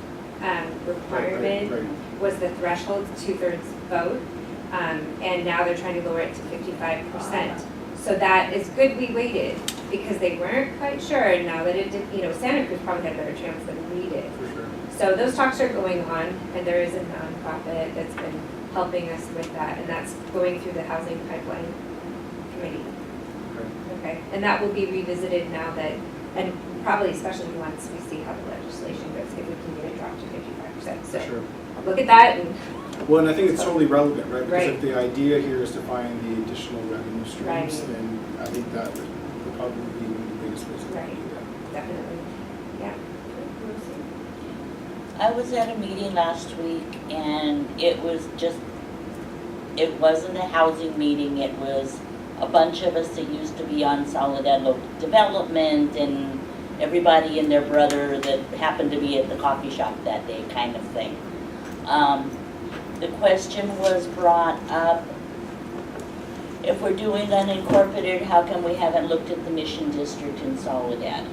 requirement Right. was the threshold, two-thirds vote. And now they're trying to lower it to 55%. So that is good we waited, because they weren't quite sure, and now that it did, Santa Cruz probably had a better chance than we did. For sure. So those talks are going on, and there is a nonprofit that's been helping us with that, and that's going through the Housing Pipeline Committee. Okay, and that will be revisited now that, and probably especially once we see how the legislation goes, if we can get it dropped to 55%. For So sure. look at that, and Well, and I think it's totally relevant, right? Because Right. if the idea here is to find the additional revenue streams, Right. then I think that would probably be one of the biggest ways to Right. do that. definitely, yeah. I was at a meeting last week and it wasn't a housing meeting, it was a bunch of us that used to be on Soledad Local Development and everybody and their brother that happened to be at the coffee shop that day kind of thing. The question was brought up, if we're doing unincorporated, how come we haven't looked at the Mission District in Soledad?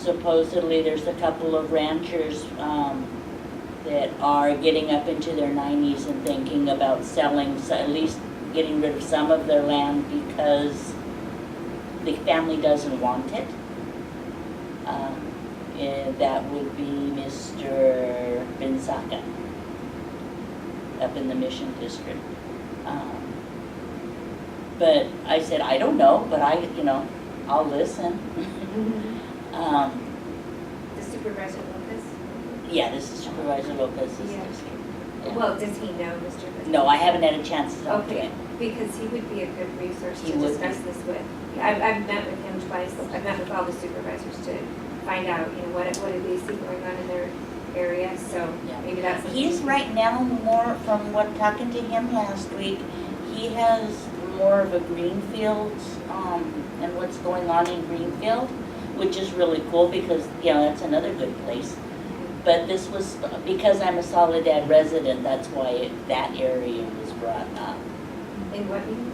supposedly there's a couple of ranchers that are getting up into their 90s and thinking about selling, so at least getting rid of some of their land because the family doesn't want it. And that would be Mr. Bensaka up in the Mission District. But I said, I don't know, but I'll listen. The supervisor Lucas? Yeah, this is Supervisor Lopez. Yeah. Yeah. Well, does he know Mr. Lucas? No, I haven't had a chance to talk to Okay, him. because he would be a good resource He to would discuss be. this with. I've met with him twice, I've met with all the supervisors to find out, what do they see going on in their area, so Yeah. maybe that's. something- He's right now more, from what, talking to him last week, he has more of a greenfield, and what's going on in Greenfield, which is really cool because, that's another good place. But this was, because I'm a Soledad resident, that's why that area was brought up. In what meetings?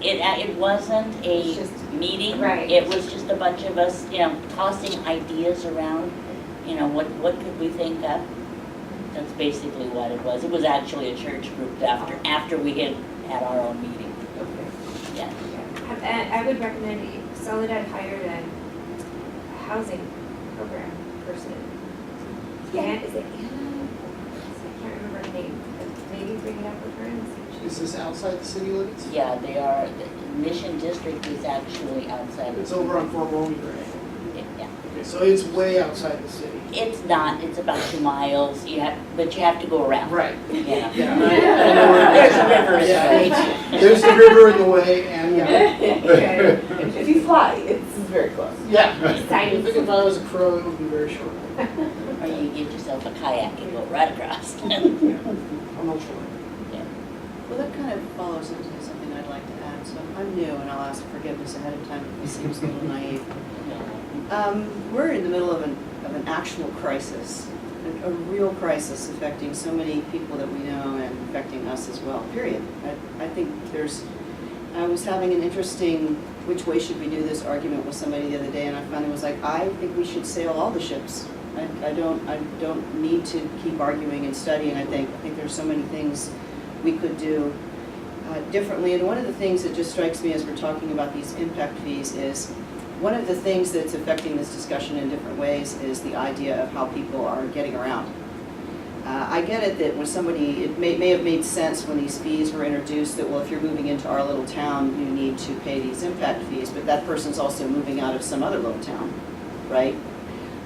It wasn't It's a just- meeting. right. It was just a bunch of us, tossing ideas around, what could we think of? That's basically what it was. It was actually a church group after we had our own meeting. Okay. Yeah. And I would recommend, Soledad hired a housing program person. Anna, is it Anna? I can't remember her name, but maybe bring it up with her and see if Is this outside the city limits? Yeah, they are, the Mission District is actually outside. It's over on Fort William, right? Yeah. Okay, so it's way outside the city. It's not, it's about 2 miles, but you have to go around. Right. Yeah. Yeah, I know where it is. There's a river in the Yeah. way. There's the river in the way, and, Okay. If you fly, it's very close. yeah. Tiny. I think if I was a crow, it would be very short. Or you get yourself a kayak and go right across. I'm not sure. Well, that kind of follows into something I'd like to add. So I'm new, and I'll ask forgiveness ahead of time if this seems a little naive. We're in the middle of an actual crisis, a real crisis affecting so many people that we know and affecting us as well, period. I think I was having an interesting, which way should we do this argument with somebody the other day, and I finally was like, I think we should sail all the ships. I don't need to keep arguing and studying. I think there's so many things we could do differently. And one of the things that just strikes me as we're talking about these impact fees is, one of the things that's affecting this discussion in different ways is the idea of how people are getting around. I get it that when it may have made sense when these fees were introduced that, well, if you're moving into our little town, you need to pay these impact fees, but that person's also moving out of some other little town, right?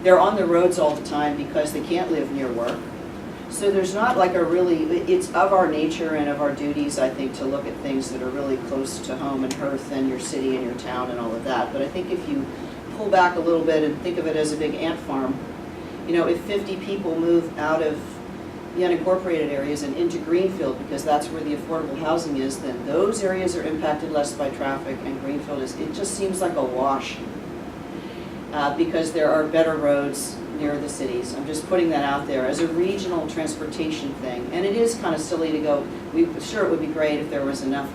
They're on the roads all the time because they can't live near work. So there's not like it's of our nature and of our duties, I think, to look at things that are really close to home and hearth and your city and your town and all of that. But I think if you pull back a little bit and think of it as a big ant farm, if 50 people move out of the unincorporated areas and into Greenfield, because that's where the affordable housing is, then those areas are impacted less by traffic, and Greenfield it just seems like a wash. Because there are better roads near the cities. I'm just putting that out there as a regional transportation thing. And it is kind of silly to go, sure, it would be great if there was enough.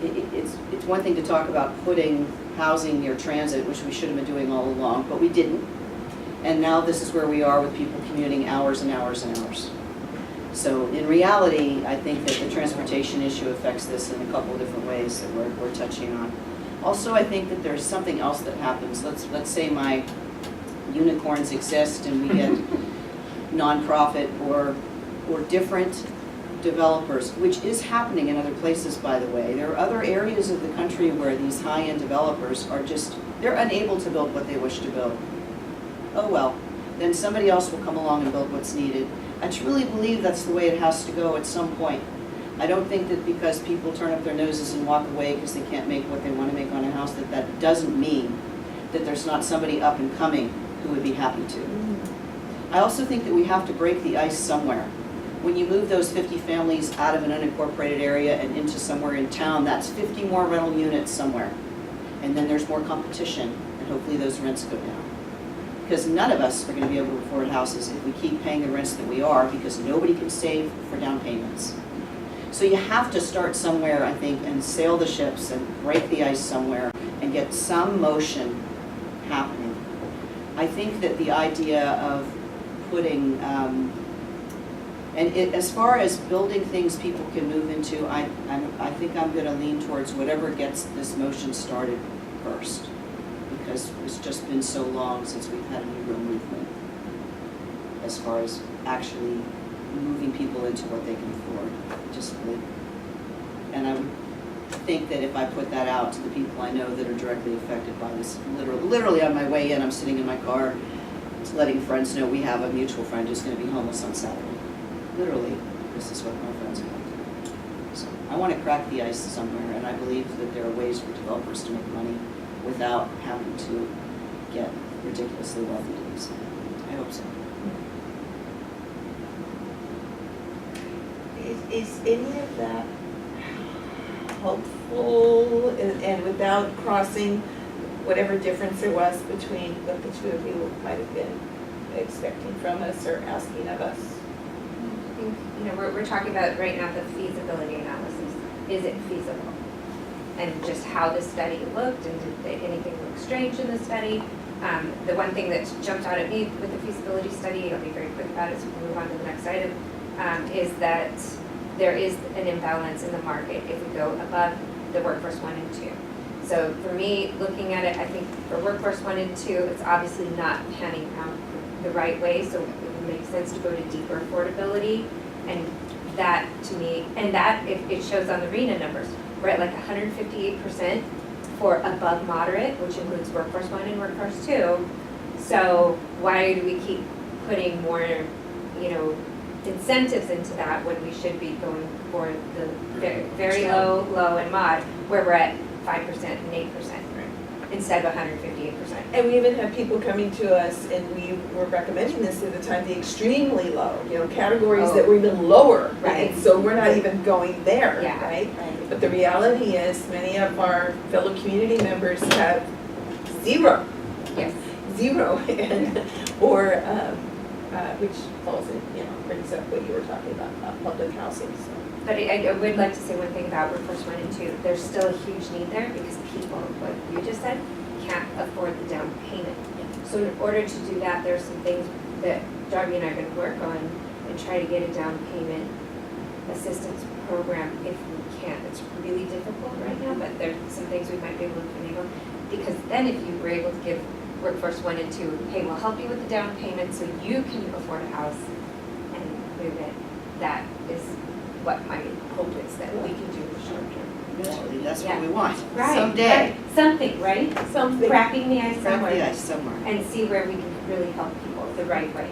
It's one thing to talk about putting housing near transit, which we should have been doing all along, but we didn't. And now this is where we are with people commuting hours and hours and hours. So in reality, I think that the transportation issue affects this in a couple of different ways that we're touching on. Also, I think that there's something else that happens. Let's say my unicorns exist and we get nonprofit or different developers, which is happening in other places, by the way. There are other areas of the country where these high-end developers they're unable to build what they wish to build. Oh well, then somebody else will come along and build what's needed. I truly believe that's the way it has to go at some point. I don't think that because people turn up their noses and walk away because they can't make what they want to make on a house, that doesn't mean that there's not somebody up and coming who would be happy to. I also think that we have to break the ice somewhere. When you move those 50 families out of an unincorporated area and into somewhere in town, that's 50 more rental units somewhere. And then there's more competition, and hopefully those rents go down. Because none of us are going to be able to afford houses if we keep paying the rents that we are, because nobody can save for down payments. So you have to start somewhere, I think, and sail the ships and break the ice somewhere and get some motion happening. I think that the idea of putting, as far as building things people can move into, I think I'm gonna lean towards whatever gets this motion started first. Because it's just been so long since we've had any real movement as far as actually moving people into what they can afford. And I would think that if I put that out to the people I know that are directly affected by this, literally on my way in, I'm sitting in my car, just letting friends know we have a mutual friend who's gonna be homeless on Saturday. Literally, this is what my friends are going to do. So I want to crack the ice somewhere, and I believe that there are ways for developers to make money without having to get ridiculously wealthy to do so. I hope so. Is any of that helpful and without crossing whatever difference there was between what the two of you might have been expecting from us or asking of us? I think, we're talking about right now the feasibility analysis. Is it feasible? And just how the study looked, and did anything look strange in the study? The one thing that jumped out at me with the feasibility study, I'll be very quick about it so we can move on to the next item, is that there is an imbalance in the market if we go above the workforce 1 and 2. So for me, looking at it, I think for workforce 1 and 2, it's obviously not panning out the right way, so it would make sense to go to deeper affordability. And that to me, and that it shows on the RENA numbers, we're at like 158% for above moderate, which includes workforce 1 and workforce 2. So why do we keep putting more, incentives into that when we should be going for the very low, low, and mod, where we're at 5% and 8%, instead of 158%. And we even have people coming to us, and we were recommending this at the time, the extremely low, categories that were even lower. Right. And so we're not even going there, Yeah. right? But the reality is, many of our fellow community members have zero, Yes. and, or, which falls in, brings up what you were talking about public housing, so. But I would like to say one thing about workforce 1 and 2. There's still a huge need there because people, what you just said, can't afford the down payment. So in order to do that, there's some things that Darby and I are going to work on and try to get a down payment assistance program if we can. It's really difficult right now, but there's some things we might be able to enable. Because then if you were able to give workforce 1 and 2, hey, we'll help you with the down payment so you can afford a house and move it. That is what my hope is that we can do in the short term. Eventually, that's what Yeah. we want. Right. Someday. Right. Something, right? Something. Cracking the ice Crack somewhere. the ice somewhere. And see where we can really help people the right way.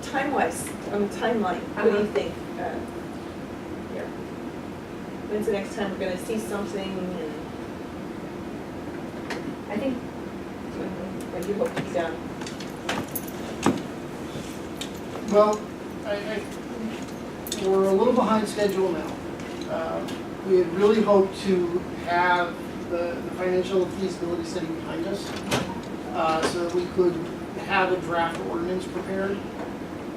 Time-wise, on the timeline, what do you think? Here. When's the next time we're gonna see something, and I think, when do you hope to be done? Well, we're a little behind schedule now. We had really hoped to have the financial feasibility study behind us, so that we could have a draft ordinance prepared.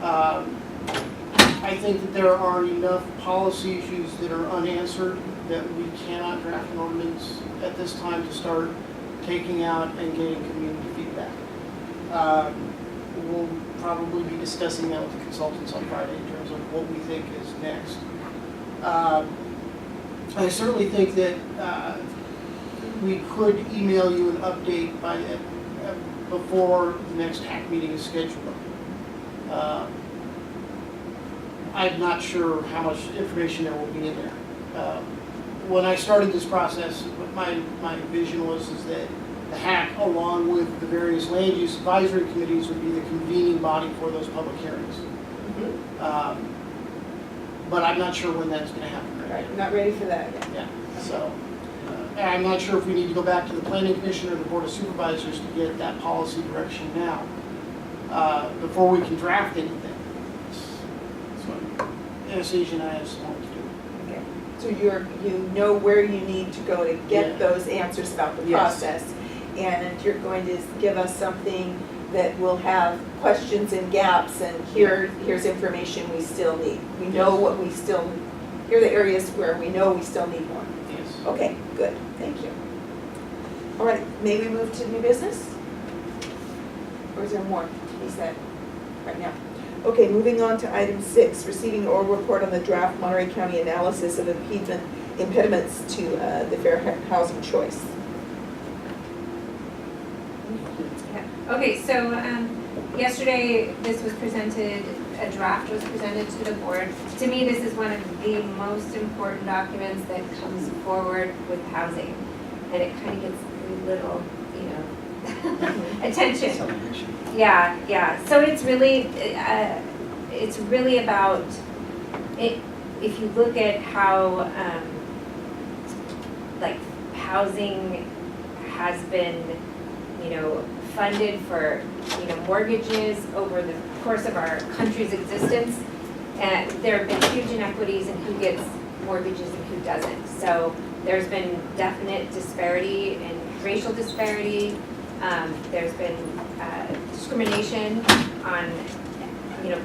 I think that there are enough policy issues that are unanswered that we cannot draft an ordinance at this time to start taking out and getting community feedback. We'll probably be discussing that with the consultants on Friday in terms of what we think is next. I certainly think that we could email you an update before the next HAC meeting is scheduled. I'm not sure how much information there will be in there. When I started this process, what my vision was that the HAC, along with the various land use advisory committees, would be the convening body for those public hearings. But I'm not sure when that's going to happen. Right, I'm not ready for that yet. Yeah, so, and I'm not sure if we need to go back to the planning commission or the board of supervisors to get that policy direction now, before we can draft anything. So, Anastasia and I have some work to do. Okay. So you know where you need to go to get Yeah. those answers about the Yes. process. And you're going to give us something that will have questions and gaps, and here's information we still need. We know what we still, here are the areas where we know we still need more. Yes. Okay, good, thank you. All right, may we move to new business? Or is there more to be said right now? Okay, moving on to item 6, receiving oral report on the draft Monterey County analysis of impediments to the fair housing choice. Yeah. Okay, so yesterday this was presented, a draft was presented to the board. To me, this is one of the most important documents that comes forward with housing. And it kind of gets very little, attention. Celebration. Yeah. So it's really about it. If you look at how like housing has been, funded for mortgages over the course of our country's existence, and there have been huge inequities in who gets mortgages and who doesn't. So there's been definite disparity and racial disparity. There's been discrimination on,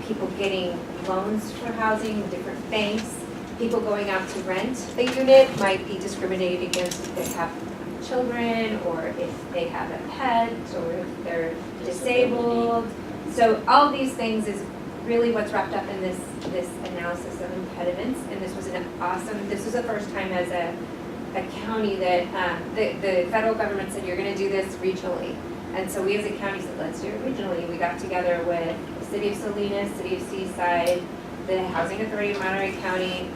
people getting loans for housing in different banks. People going out to rent a unit might be discriminated against if they have children, or if they have a pet, or if they're disabled. So all these things is really what's wrapped up in this analysis of impediments. And this was this was the first time as a county that the federal government said, you're going to do this regionally. And so we as a county said, let's do it regionally. We got together with the city of Salinas, city of Seaside, the Housing Authority of Monterey County,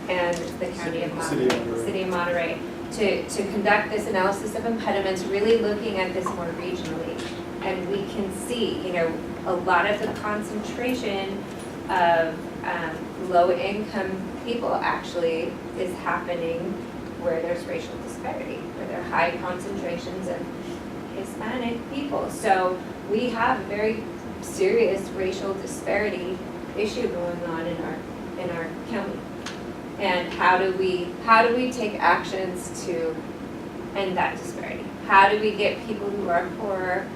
and the county of Monterey, city of Monterey, to conduct this analysis of impediments, really looking at this more regionally. And we can see, a lot of the concentration of low-income people actually is happening where there's racial disparity, where there are high concentrations of Hispanic people. So we have a very serious racial disparity issue going on in our county. And how do we take actions to end that disparity? How do we get people who are poorer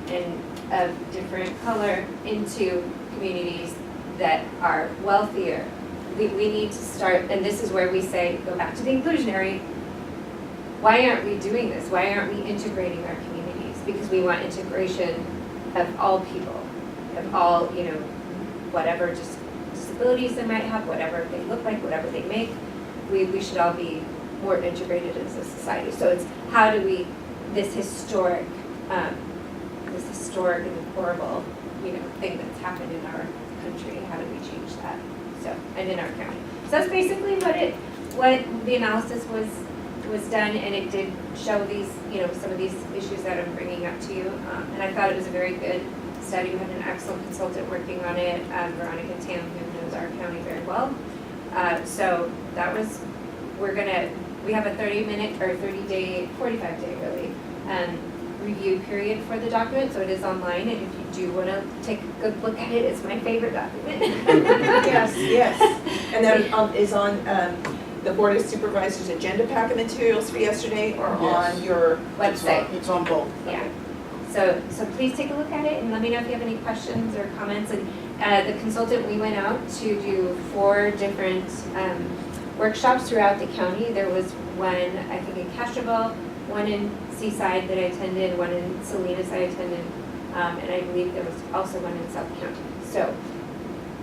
and of different color into communities that are wealthier? We need to start, and this is where we say, go back to the inclusionary. Why aren't we doing this? Why aren't we integrating our communities? Because we want integration of all people, of all, whatever disabilities they might have, whatever they look like, whatever they make. We should all be more integrated as a society. So it's how do we, this historic and horrible, thing that's happened in our country, how do we change that? So, and in our county. So that's basically what the analysis was done, and it did show these, some of these issues that I'm bringing up to you. And I thought it was a very good study. We had an excellent consultant working on it, Veronica Tam, who knows our county very well. So that was, we have a 30-minute or 30-day, 45-day really, review period for the document, so it is online, and if you do want to take a good look at it, it's my favorite document. Yes. And that is on the Board of Supervisors agenda packet materials for yesterday, or Yes. on your Website. It's on both. Yeah. So please take a look at it and let me know if you have any questions or comments. And the consultant, we went out to do 4 different workshops throughout the county. There was one, I think, in Castroville, one in Seaside that I attended, one in Salinas I attended, and I believe there was also one in South County. So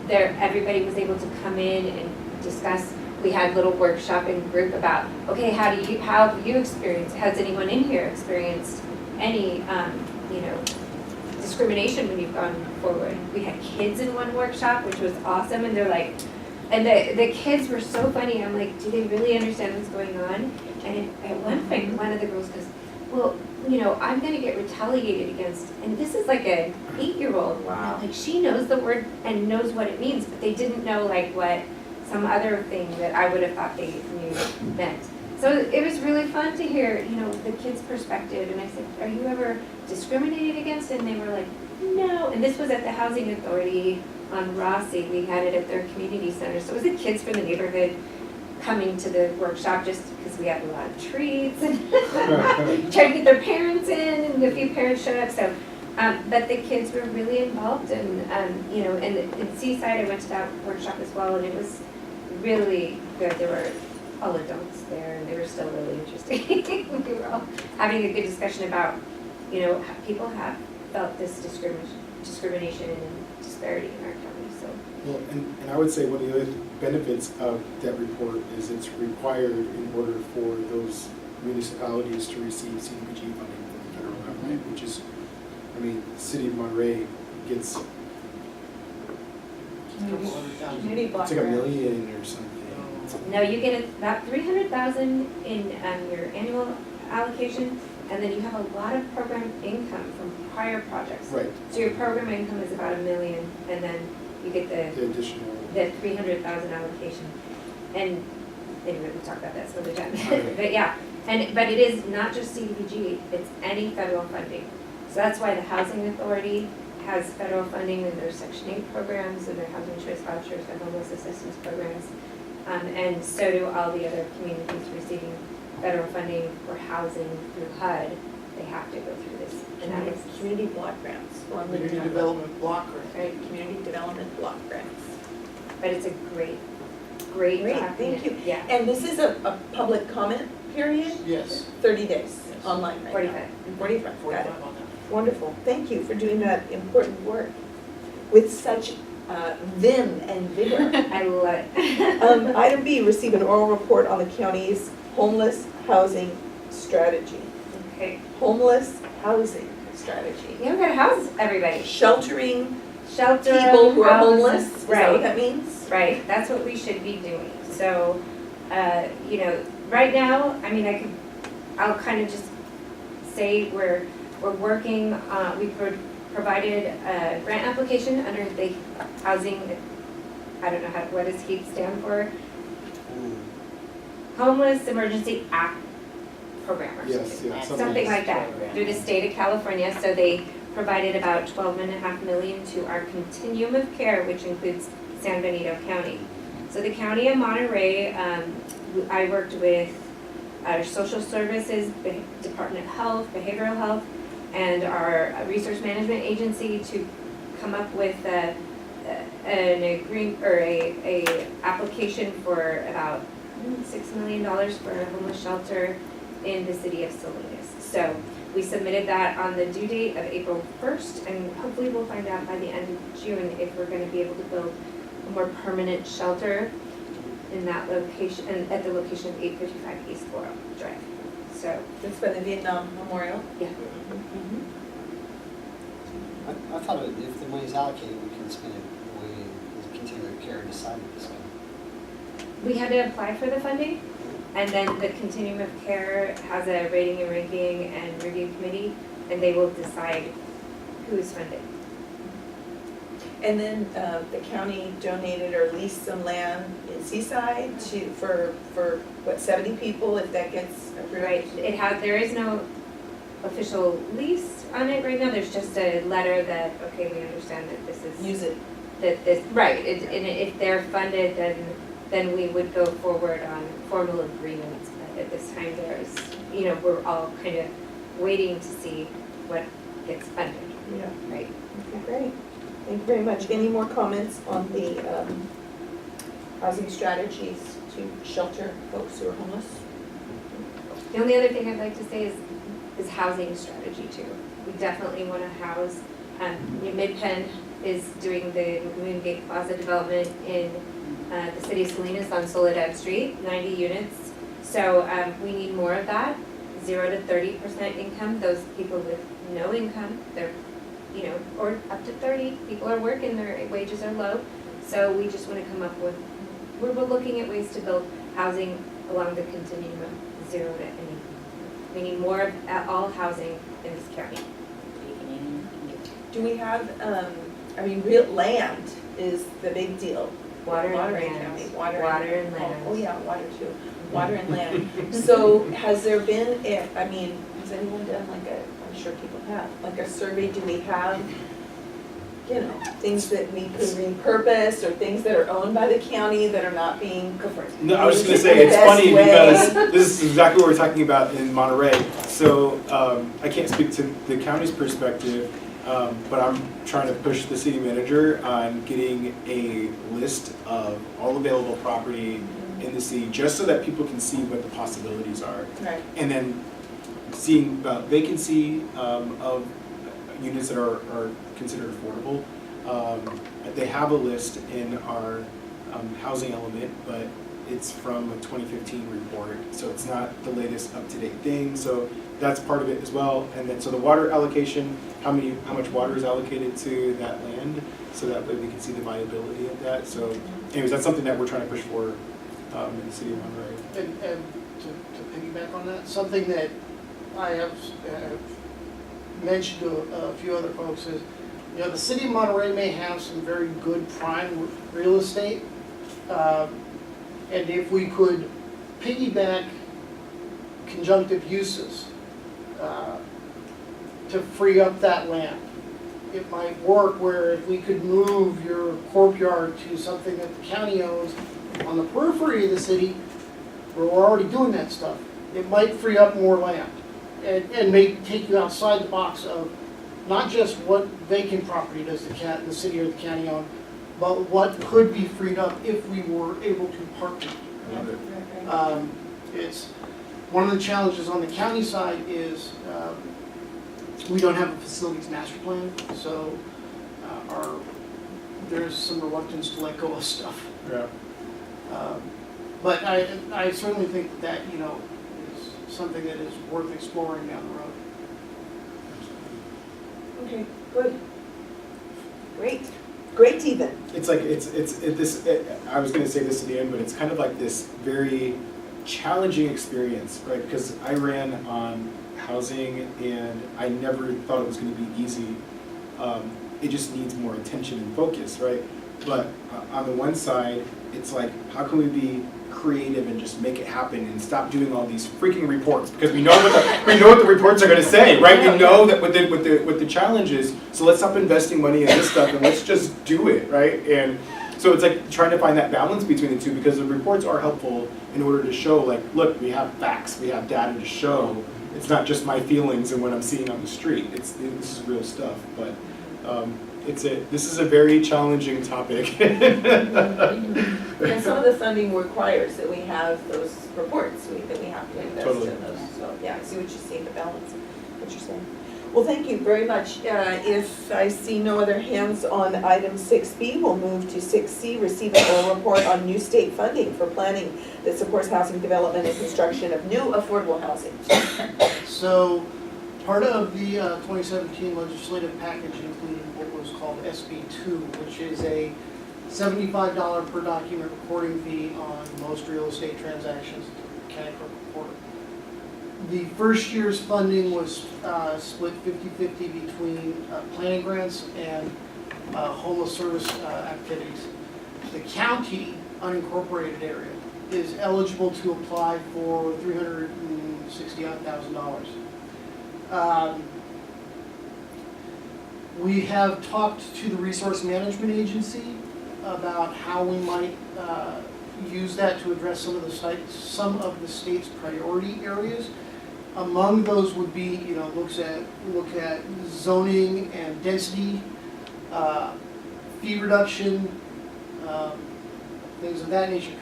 everybody was able to come in and discuss. We had a little workshop in group about, okay, how have you experienced, has anyone in here experienced any, discrimination when you've gone forward? We had kids in one workshop, which was awesome, and they're like, and the kids were so funny. I'm like, do they really understand what's going on? And at one point, one of the girls goes, well, I'm going to get retaliated against. And this is like a 8-year-old. Wow. Like, she knows the word and knows what it means, but they didn't know like what some other thing that I would have thought they knew meant. So it was really fun to hear, the kids' perspective. And I said, are you ever discriminated against? And they were like, no. And this was at the Housing Authority on Rossi. We had it at their community center. So it was the kids from the neighborhood coming to the workshop just because we had a lot of treats and trying to get their parents in, and a few parents showed up. So, but the kids were really involved, and and in Seaside I went to that workshop as well, and it was really good. There were all adults there, and they were still really interesting. We were all having a good discussion about, people have felt this discrimination and disparity in our county, so. Well, and I would say one of the other benefits of that report is it's required in order for those municipalities to receive CDBG funding from the federal government, which is, I mean, the city of Monterey gets, Community block it's like $1 grant. million or something. No, you get about 300,000 in your annual allocation, and then you have a lot of program income from prior projects. Right, So your program income is about $1 million, and then you get the additional. the 300,000 allocation. And anyway, we'll talk about that some other time. Okay. But yeah, but it is not just CDBG, it's any federal funding. So that's why the Housing Authority has federal funding in their Section 8 programs, and their housing choice vouchers, their homeless assistance programs. And so do all the other communities receiving federal funding for housing through HUD. They have to go through this analysis. Community block grants. Or Community development block grant. Right, community development block grants. But it's a great Great, document. thank you. Yeah, And this is a public comment period, Yes. 30 days, online right 45. now. 45, got it. 45 on that. Wonderful, thank you for doing that important work with such vim and vigor. I love it. Item B, receive an oral report on the county's homeless housing strategy. Okay, Homeless housing strategy. you gotta house everybody. Sheltering Shelter people who are houses, homeless, is that what Right, that means? right, that's what we should be doing. So, right now, I mean, I'll kind of just say we're working, we provided a grant application under the housing, I don't know what does HEAP stand for? Homeless Emergency Act Program or Yes, something. yeah, Something like that, through the state of California. So they provided about $12.5 million to our continuum of care, which includes San Benito County. So the county of Monterey, I worked with our social services, Department of Health, behavioral health, and our resource management agency to come up with an agreement or a application for about $6 million for a homeless shelter in the city of Salinas. So we submitted that on the due date of April 1st, and hopefully we'll find out by the end of June if we're going to be able to build a more permanent shelter in that location, and at the location of 855 East Laurel Drive. So, It's by the Vietnam Memorial. yeah. I thought if the money's allocated, we can spend it the way the continuum of care decided to spend. We had to apply for the funding, and then the continuum of care has a rating and ranking and review committee, and they will decide who is funded. And then the county donated or leased some land in Seaside for what, 70 people, if that gets approved? Right, there is no official lease on it right now, there's just a letter that, okay, we understand that this is. Use it. Right, and if they're funded, then we would go forward on formal agreements. But at this time, we're all kind of waiting to see what gets funded, Yeah. right? Okay, great. Thank you very much. Any more comments on the housing strategies to shelter folks who are homeless? The only other thing I'd like to say is housing strategy too. We definitely want to house, Mid-Penn is doing the Moon Gate Plaza development in the city of Salinas on Soledad Street, 90 units. So we need more of that, 0 to 30% income. Those people with no income, they're, or up to 30, people are working, their wages are low. So we just want to come up with, we're looking at ways to build housing along the continuum of 0 to any. We need more of all housing in this county. Do we have, real land is the big deal. Water and Monterey land. County, Water and land. Oh, yeah, water too. Water and land. So has there been, has anyone done I'm sure people have, like a survey? Do we have, things that we could repurpose or things that are owned by the county that are not being? Go for it. No, I was just gonna Used say, in the it's best funny way. because this is exactly what we're talking about in Monterey. So, I can't speak to the county's perspective, but I'm trying to push the city manager on getting a list of all available property in the city, just so that people can see what the possibilities are. Right. And then seeing vacancy of units that are considered affordable. They have a list in our housing element, but it's from a 2015 report, so it's not the latest up-to-date thing. So that's part of it as well. And then so the water allocation, how much water is allocated to that land, so that way we can see the viability of that. So anyways, that's something that we're trying to push for in the city of Monterey. And to piggyback on that, something that I have mentioned to a few other folks is, you know, the city of Monterey may have some very good prime real estate, and if we could piggyback conjunctive uses to free up that land, it might work where if we could move your courtyard to something that the county owns on the periphery of the city, where we're already doing that stuff, it might free up more land and may take you outside the box of not just what vacant property does the city or the county own, but what could be freed up if we were able to partner. I love it. It's one of the challenges on the county side is we don't have a facilities master plan, so there's some reluctance to let go of stuff. Yeah. But I certainly think that, you know, is something that is worth exploring down the road. Okay, good. Great even. It's like, I was gonna say this at the end, but it's kind of like this very challenging experience, right? Because I ran on housing and I never thought it was gonna be easy. It just needs more attention and focus, right? But on the one side, it's like, how can we be creative and just make it happen and stop doing all these freaking reports? Because we know what the reports are going to say, right? We know that what the challenge is. So let's stop investing money in this stuff and let's just do it, right? And so it's like trying to find that balance between the two, because the reports are helpful in order to show, like, look, we have facts, we have data to show. It's not just my feelings and what I'm seeing on the street. This is real stuff, but. This is a very challenging topic. And some of the funding requires that we have those reports, that we have to invest Totally. in those. So, yeah, I see what you're saying, the balance, what you're saying. Well, thank you very much. If I see no other hands on item 6B, we'll move to 6C, receive a report on new state funding for planning that supports housing development and construction of new affordable housing. So part of the 2017 legislative package included what was called SB2, which is a $75 per document recording fee on most real estate transactions at the county clerk reporter. The first year's funding was split 50-50 between planning grants and homeless service activities. The county unincorporated area is eligible to apply for $360,000. We have talked to the Resource Management Agency about how we might use that to address some of the state's priority areas. Among those would be, you know, look at zoning and density, fee reduction, things of that nature.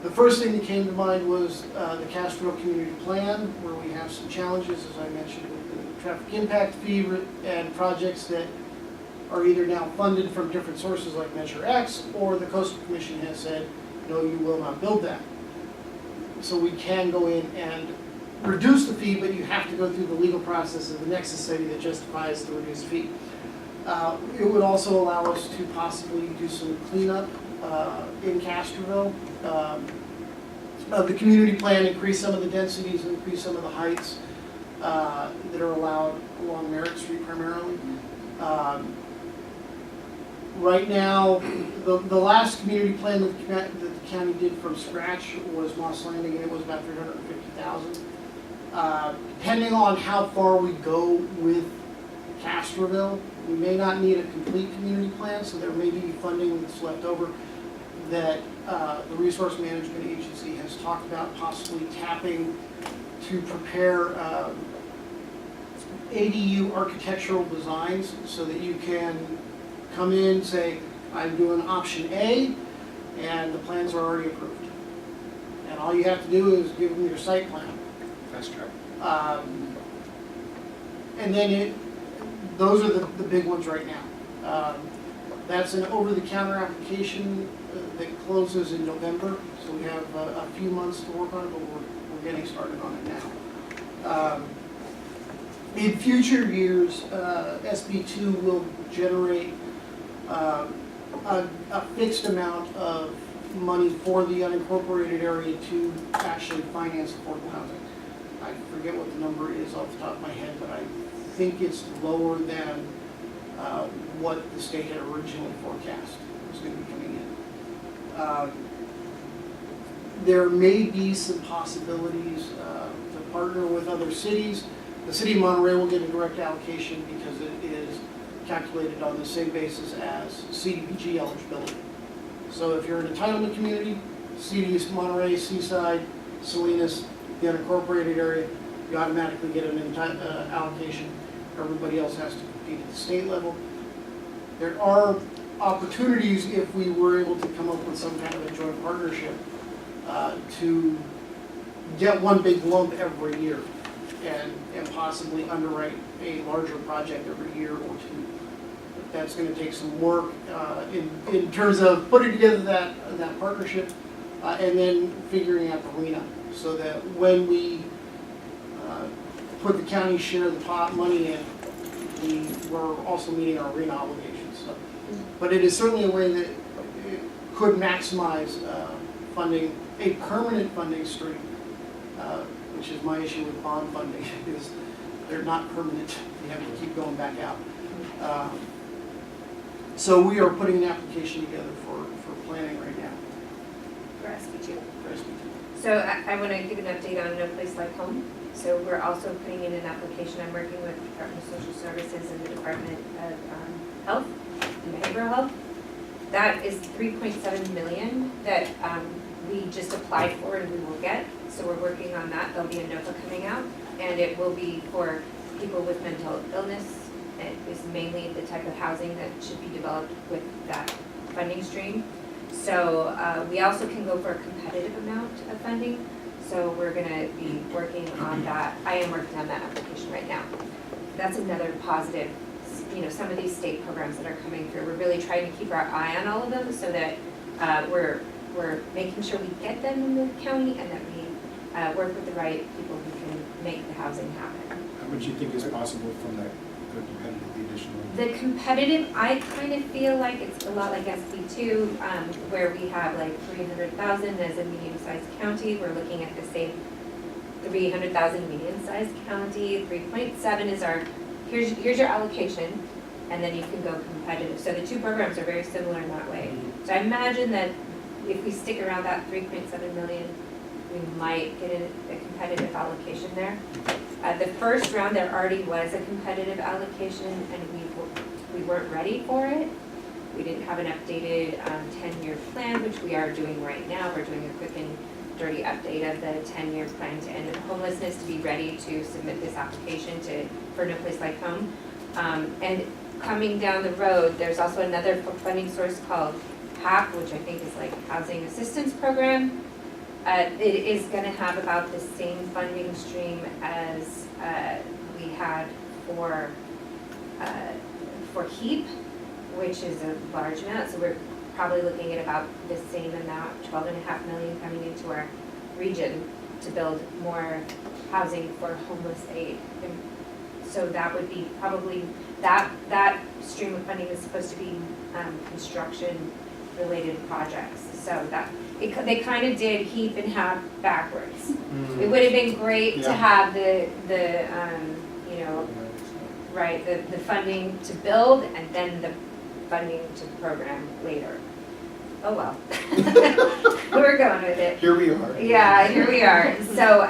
The first thing that came to mind was the Castro Community Plan, where we have some challenges, as I mentioned, with the traffic impact fee and projects that are either now funded from different sources like Measure X, or the Coastal Commission has said, no, you will not build that. So we can go in and reduce the fee, but you have to go through the legal process of the nexus study that justifies the reduced fee. It would also allow us to possibly do some cleanup in Castroville of the community plan, increase some of the densities, increase some of the heights that are allowed along Merritt Street primarily. Right now, the last community plan that the county did from scratch was Moss Landing, and it was about $350,000. Depending on how far we go with Castroville, we may not need a complete community plan, so there may be funding that's left over that the Resource Management Agency has talked about possibly tapping to prepare ADU architectural designs so that you can come in, say, I'm doing option A, and the plans are already approved. And all you have to do is give them your site plan. Fast track. And then those are the big ones right now. That's an over-the-counter application that closes in November, so we have a few months to work on it, but we're getting started on it now. In future years, SB2 will generate a fixed amount of money for the unincorporated area to actually finance affordable housing. I forget what the number is off the top of my head, but I think it's lower than what the state had originally forecast was going to be coming in. There may be some possibilities to partner with other cities. The city of Monterey will get a direct allocation because it is calculated on the same basis as CDBG eligibility. So if you're an entitlement community, CDs, Monterey, Seaside, Salinas, the unincorporated area, you automatically get an allocation. Everybody else has to compete at the state level. There are opportunities if we were able to come up with some kind of a joint partnership to get one big lump every year and possibly underwrite a larger project every year or two. But that's going to take some work in terms of putting together that partnership and then figuring out the RENA so that when we put the county share of the pot money in, we're also meeting our RENA obligations. So. But it is certainly a way that it could maximize funding, a permanent funding stream, which is my issue with bond funding, is they're not permanent. You have to keep going back out. So we are putting an application together for planning right now. For SB2. For SB2. So I want to give an update on No Place Like Home. So we're also putting in an application. I'm working with the Department of Social Services and the Department of Health and Behavioral Health. That is $3.7 million that we just applied for and we will get. So we're working on that. There'll be a NOFA coming out, and it will be for people with mental illness. It is mainly the type of housing that should be developed with that funding stream. So we also can go for a competitive amount of funding. So we're going to be working on that. I am working on that application right now. That's another positive. You know, some of these state programs that are coming through, we're really trying to keep our eye on all of them so that we're making sure we get them in the county and that we work with the right people who can make the housing happen. How much do you think is possible from the competitive additional? The competitive, I kind of feel like it's a lot like SB2, where we have like 300,000 as a medium-sized county. We're looking at the same 300,000 medium-sized county. 3.7 is our, here's your allocation, and then you can go competitive. So the two programs are very similar in that way. So I imagine that if we stick around that 3.7 million, we might get a competitive allocation there. The first round, there already was a competitive allocation, and we weren't ready for it. We didn't have an updated 10-year plan, which we are doing right now. We're doing a quick and dirty update of the 10-year plan to end homelessness to be ready to submit this application for No Place Like Home. And coming down the road, there's also another funding source called HAP, which I think is like Housing Assistance Program. It is going to have about the same funding stream as we had for HEAP, which is a large amount. So we're probably looking at about the same amount, $12.5 million coming into our region to build more housing for homeless aid. And so that would be probably, that stream of funding is supposed to be construction-related projects. So that, they kind of did HEAP and HAP backwards. It would have been great to have the you know, right, the funding to build and then the funding to program later. Oh well. We're going with it. Here we are. Yeah, here we are. So,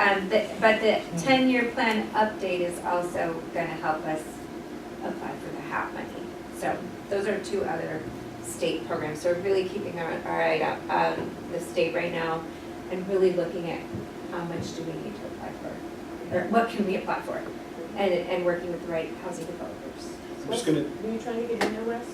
but the 10-year plan update is also going to help us apply for the HAP money. So those are two other state programs. So we're really keeping our eye out the state right now and really looking at how much do we need to apply for, or what can we apply for, and working with the right housing developers. I'm just gonna. Were you trying to get in there, Wes?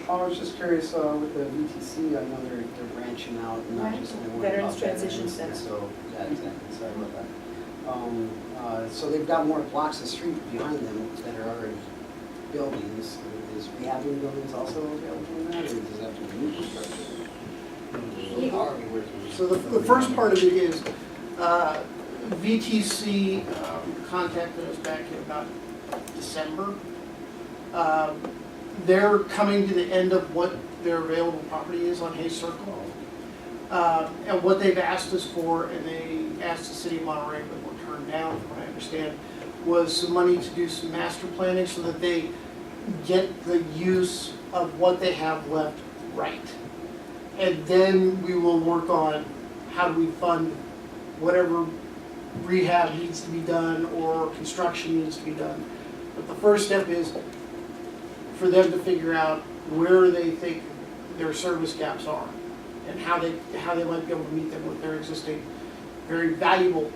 I was just curious, with the VTC, I know they're branching out and not Right. just doing Veterans Transition Center. So, yeah, exactly, sorry about that. So they've got more blocks of street behind them that are already buildings, is rehabbing buildings also available in that, or does it have to be new construction? How are we working? So the first part of it is, VTC contacted us back in about December. They're coming to the end of what their available property is on Hayes Circle. And what they've asked us for, and they asked the city of Monterey, but were turned down, from what I understand, was some money to do some master planning so that they get the use of what they have left right. And then we will work on how do we fund whatever rehab needs to be done or construction needs to be done. But the first step is for them to figure out where they think their service gaps are and how they might be able to meet them with their existing very valuable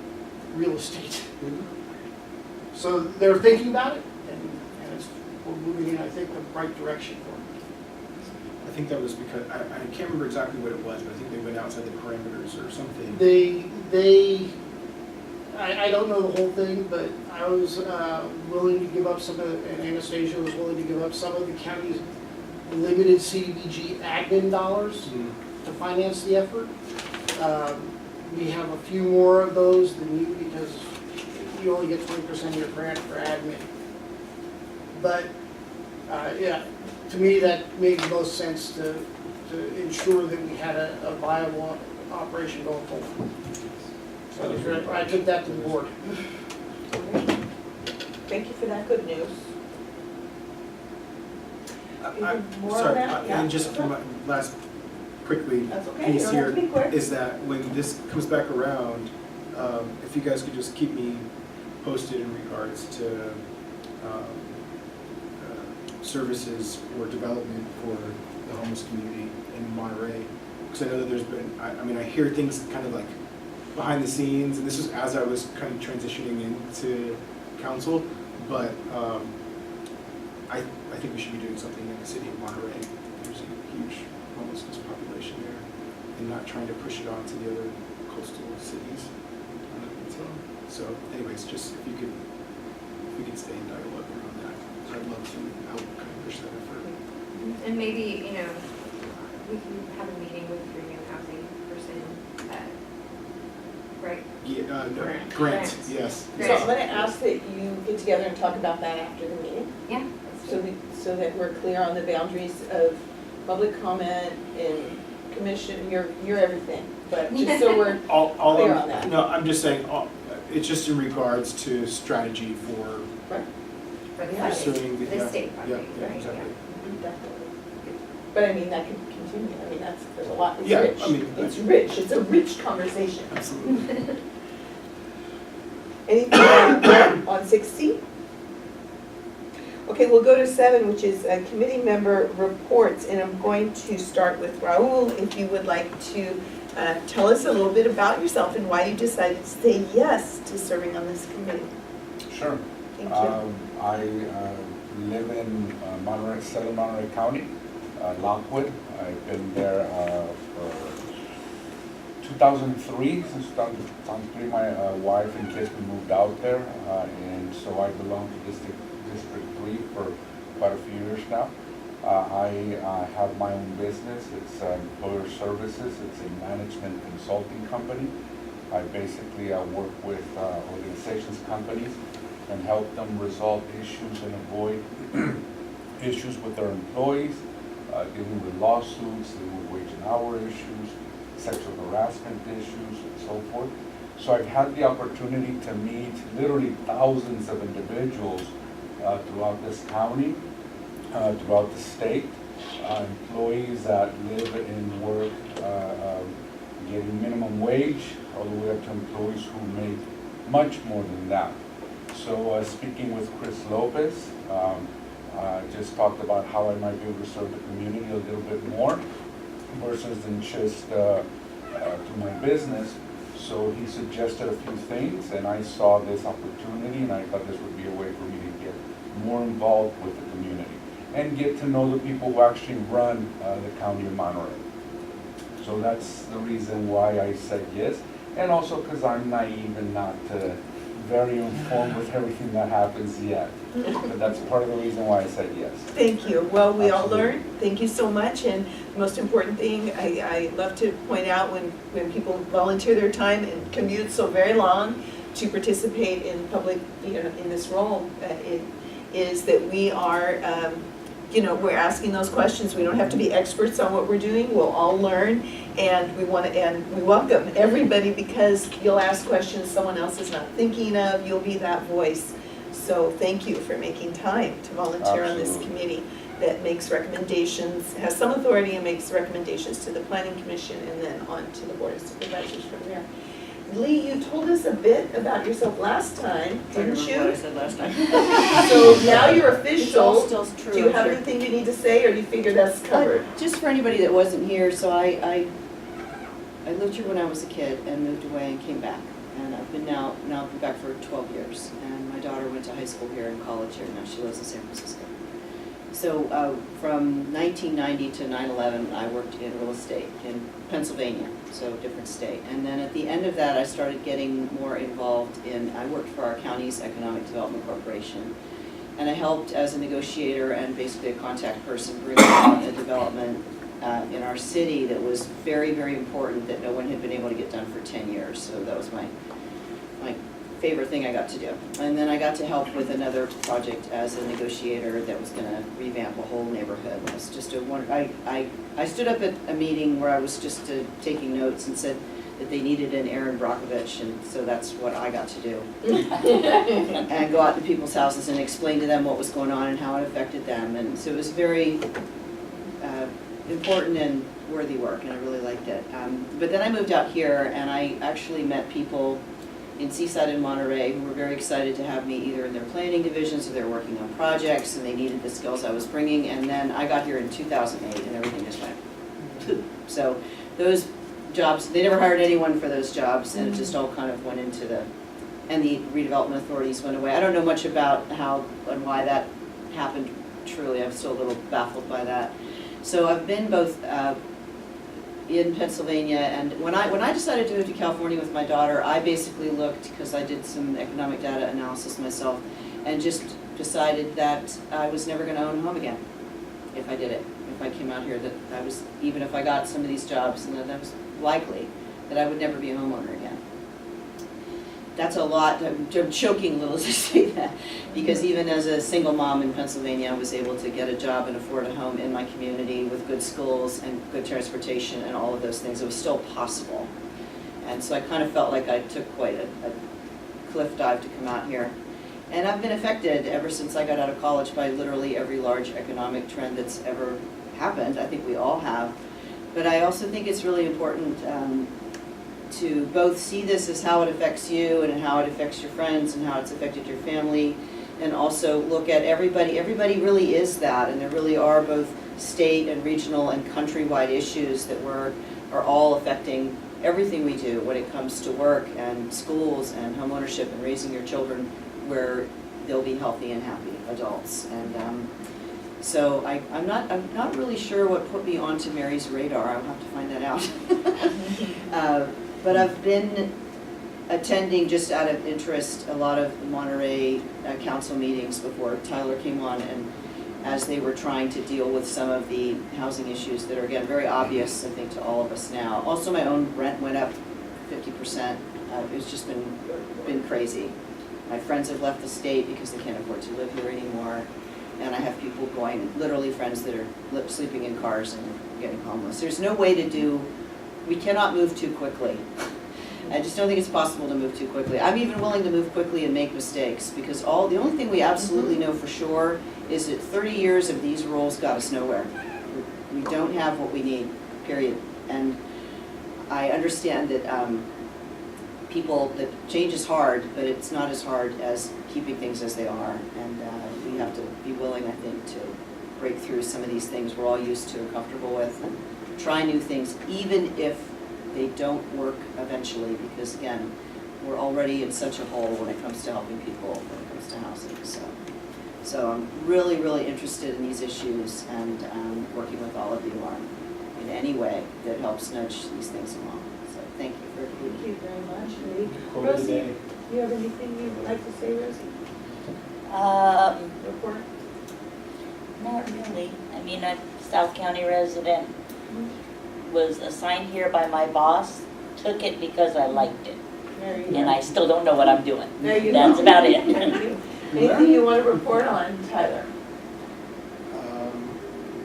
real estate. So they're thinking about it, and we're moving in, I think, the right direction for them. I think that was because, I can't remember exactly what it was, but I think they went outside the parameters or something. I don't know the whole thing, but I was willing to give up some of, and Anastasia was willing to give up some of the county's limited CDBG admin dollars to finance the effort. We have a few more of those than you because you only get 20% of your grant for admin. But yeah, to me that made the most sense to ensure that we had a viable operation going forward. So I took that to the board. Thank you for that good news. Even more on Sorry, that? Yeah. and just for my last quickly That's okay, you piece don't have to here be quick. is that when this comes back around, if you guys could just keep me posted in regards to services or development for the homeless community in Monterey. Because I know that there's been, I mean, I hear things kind of like behind the scenes, and this was as I was kind of transitioning into council, but I think we should be doing something in the city of Monterey. There's a huge homelessness population there, and not trying to push it on to the other coastal cities. So anyways, just if we could stay in dialogue around that, I'd love to help kind of push that effort. And maybe, we can have a meeting with your new housing person, right? Yeah, no, Grant. Grant, Grant. yes. So I'm gonna ask that you get together and talk about that after the meeting, Yeah. so that we're clear on the boundaries of public comment and commission, you're everything, but just so we're All clear of- on that. No, I'm just saying, it's just in regards to strategy for Right. For the pursuing the. the state Yeah, funding, yeah, right? exactly. Definitely. But I mean, that could continue, I mean, there's a lot, it's Yeah, rich, I mean, it's rich, it's a rich conversation. Absolutely. Anything on 6C? Okay, we'll go to 7, which is committee member reports, and I'm going to start with Raul. If you would like to tell us a little bit about yourself and why you decided to say yes to serving on this committee. Sure. Thank you. I live in Monterey, Southern Monterey County, Lockwood. I've been there for 2003. Since 2003, my wife and kids moved out there, and so I belong to District 3 for quite a few years now. I have my own business. It's employer services. It's a management consulting company. I basically work with organizations, companies, and help them resolve issues and avoid issues with their employees, dealing with lawsuits, dealing with wage and hour issues, sexual harassment issues, and so forth. So I've had the opportunity to meet literally thousands of individuals throughout this county, throughout the state, employees that live and work getting minimum wage, all the way up to employees who make much more than that. So speaking with Chris Lopez, just talked about how I might be able to serve the community a little bit more versus than just through my business. So he suggested a few things, and I saw this opportunity, and I thought this would be a way for me to get more involved with the community and get to know the people who actually run the county of Monterey. So that's the reason why I said yes, and also because I'm naive and not very informed with everything that happens yet. But that's part of the reason why I said yes. Thank you. Well, we all Absolutely. learn. Thank you so much. And the most important thing, I love to point out when people volunteer their time and commute so very long to participate in public, in this role, it is that we are, we're asking those questions. We don't have to be experts on what we're doing. We'll all learn. And we welcome everybody because you'll ask questions someone else is not thinking of. You'll be that voice. So thank you for making time to volunteer on this Absolutely. committee that makes recommendations, has some authority and makes recommendations to the Planning Commission and then on to the Board of Supervisors from there. Lee, you told us a bit about yourself last time, didn't I you? said last time. So now you're It's all official. still true. Do you have I'm sure. anything you need to say or do you figure that's covered? Just for anybody that wasn't here, so I lived here when I was a kid and moved away and came back. And I've been now been back for 12 years. And my daughter went to high school here and college here. Now she lives in San Francisco. So from 1990 to 9/11, I worked in real estate in Pennsylvania, so different state. And then at the end of that, I started getting more involved I worked for our county's Economic Development Corporation. And I helped as a negotiator and basically a contact person bring about a development in our city that was very, very important that no one had been able to get done for 10 years. So that was my favorite thing I got to do. And then I got to help with another project as a negotiator that was gonna revamp a whole neighborhood. It was just I stood up at a meeting where I was just taking notes and said that they needed an Aaron Brockovich, and so that's what I got to do. And go out to people's houses and explain to them what was going on and how it affected them. And so it was very important and worthy work, and I really liked it. But then I moved out here, and I actually met people in Seaside and Monterey who were very excited to have me either in their planning divisions or they're working on projects, and they needed the skills I was bringing. And then I got here in 2008, and everything just went poof. So those jobs, they never hired anyone for those jobs, and it just all kind of went into and the redevelopment authorities went away. I don't know much about how and why that happened truly. I'm still a little baffled by that. So I've been both in Pennsylvania, and when I decided to move to California with my daughter, I basically looked, because I did some economic data analysis myself, and just decided that I was never going to own a home again if I did it. If I came out here, that I was, even if I got some of these jobs, and that was likely that I would never be a homeowner again. That's a lot. I'm choking a little to say that, because even as a single mom in Pennsylvania, I was able to get a job and afford a home in my community with good schools and good transportation and all of those things. It was still possible. And so I kind of felt like I took quite a cliff dive to come out here. And I've been affected ever since I got out of college by literally every large economic trend that's ever happened. I think we all have. But I also think it's really important to both see this as how it affects you and how it affects your friends and how it's affected your family, and also look at everybody. Everybody really is that, and there really are both state and regional and countrywide issues that are all affecting everything we do when it comes to work and schools and homeownership and raising your children where they'll be healthy and happy adults. And so I'm not really sure what put me onto Mary's radar. I'll have to find that out. But I've been attending, just out of interest, a lot of Monterey council meetings before Tyler came on, and as they were trying to deal with some of the housing issues that are, again, very obvious, I think, to all of us now. Also, my own rent went up 50%. It's just been crazy. My friends have left the state because they can't afford to live here anymore. And I have people going, literally friends that are sleeping in cars and getting homeless. There's no way to we cannot move too quickly. I just don't think it's possible to move too quickly. I'm even willing to move quickly and make mistakes, because the only thing we absolutely know for sure is that 30 years of these rules got us nowhere. We don't have what we need, period. And I understand that that change is hard, but it's not as hard as keeping things as they are. And we have to be willing, I think, to break through some of these things we're all used to and comfortable with, and try new things, even if they don't work eventually, because again, we're already in such a hole when it comes to helping people, when it comes to housing. So I'm really, really interested in these issues, and working with all of you on in any way that helps nudge these things along. So thank you for Thank you very much, Lee. Quote of the day. You have anything you would like to say, Rosie? Report? Not really. I mean, I'm a South County resident, was assigned here by my boss, took it because I liked it. There you And go. I still don't know what I'm doing. There you That's go. about it. Thank you. Anything you want to report on, Tyler?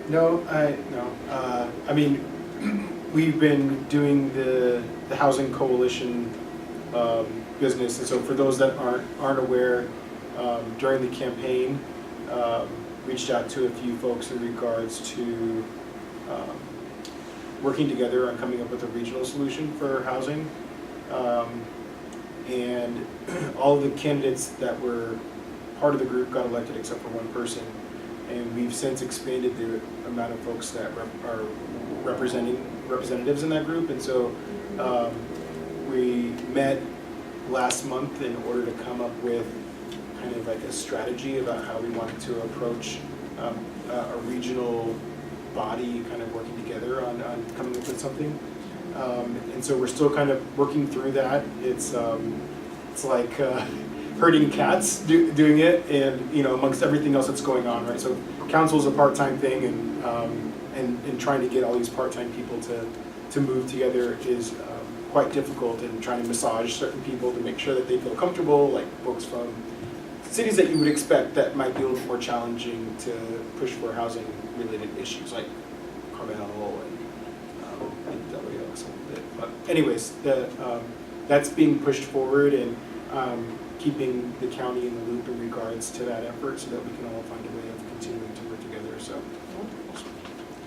No. I mean, we've been doing the Housing Coalition business, and so for those that aren't aware, during the campaign, reached out to a few folks in regards to working together on coming up with a regional solution for housing. And all of the candidates that were part of the group got elected except for one person. And we've since expanded the amount of folks that are representatives in that group. And so we met last month in order to come up with kind of like a strategy about how we wanted to approach a regional body kind of working together on coming up with something. And so we're still kind of working through that. It's like herding cats doing it, and amongst everything else that's going on, right? So council's a part-time thing, and trying to get all these part-time people to move together is quite difficult, and trying to massage certain people to make sure that they feel comfortable, like folks from cities that you would expect that might be a little more challenging to push for housing-related issues, like Carmel and W a little bit. But anyways, that's being pushed forward, and keeping the county in the loop in regards to that effort, so that we can all find a way of continuing to work together. So,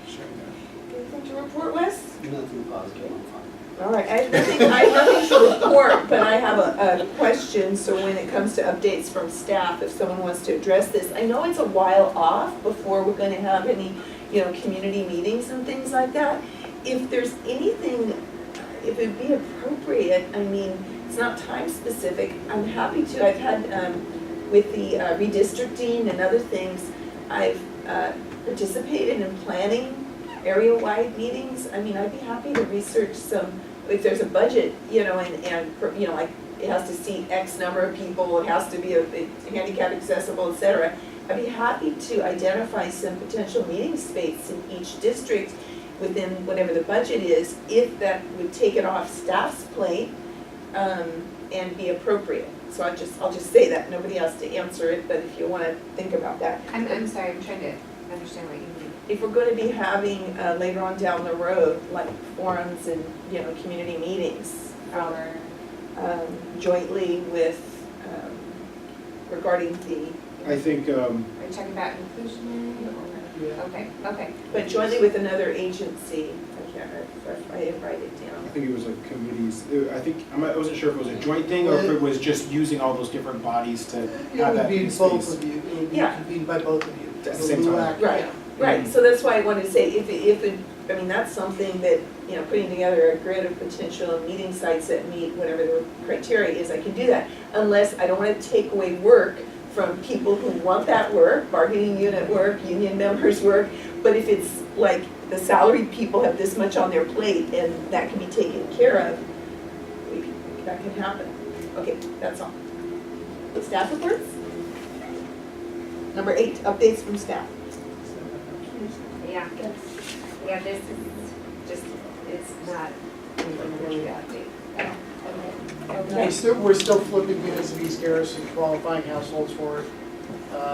sharing that. Anything to report, Wes? Nothing positive, I'm fine. All right, I have nothing to report, but I have a question. So when it comes to updates from staff, if someone wants to address this, I know it's a while off before we're going to have any, community meetings and things like that. If there's anything, if it'd be appropriate, I mean, it's not time specific, I'm happy to. I've had, with the redistricting and other things, I've participated in planning area-wide meetings. I mean, I'd be happy to research some, if there's a budget, and like it has to seat X number of people, it has to be a handicap accessible, et cetera. I'd be happy to identify some potential meeting space in each district within whatever the budget is, if that would take it off staff's plate, and be appropriate. So I'll just say that, nobody has to answer it, but if you want to think about that. I'm sorry, I'm trying to understand what you mean. If we're going to be having later on down the road, like forums and, community meetings, jointly with, regarding the, I think, Are you talking about inclusionary or? Yeah. Okay. but jointly with another agency, I can't remember, I didn't write it I down. think it was like committees. I wasn't sure if it was a joint thing or if it was just using all those different bodies to It have would that be space. both of you, it would be Yeah. convened by both of you. At the same So time. Right, right, so that's why I wanted to say, I mean, that's something that, putting together a grid of potential meeting sites that meet whatever the criteria is, I can do that. Unless I don't want to take away work from people who want that work, bargaining unit work, union members work. But if it's like the salaried people have this much on their plate and that can be taken care of, that can happen. Okay, that's all. Staff reports? Number 8, updates from staff. Yeah, this is just, it's not anything really to update. Okay. We're still flipping units of East Garrison, qualifying households for it.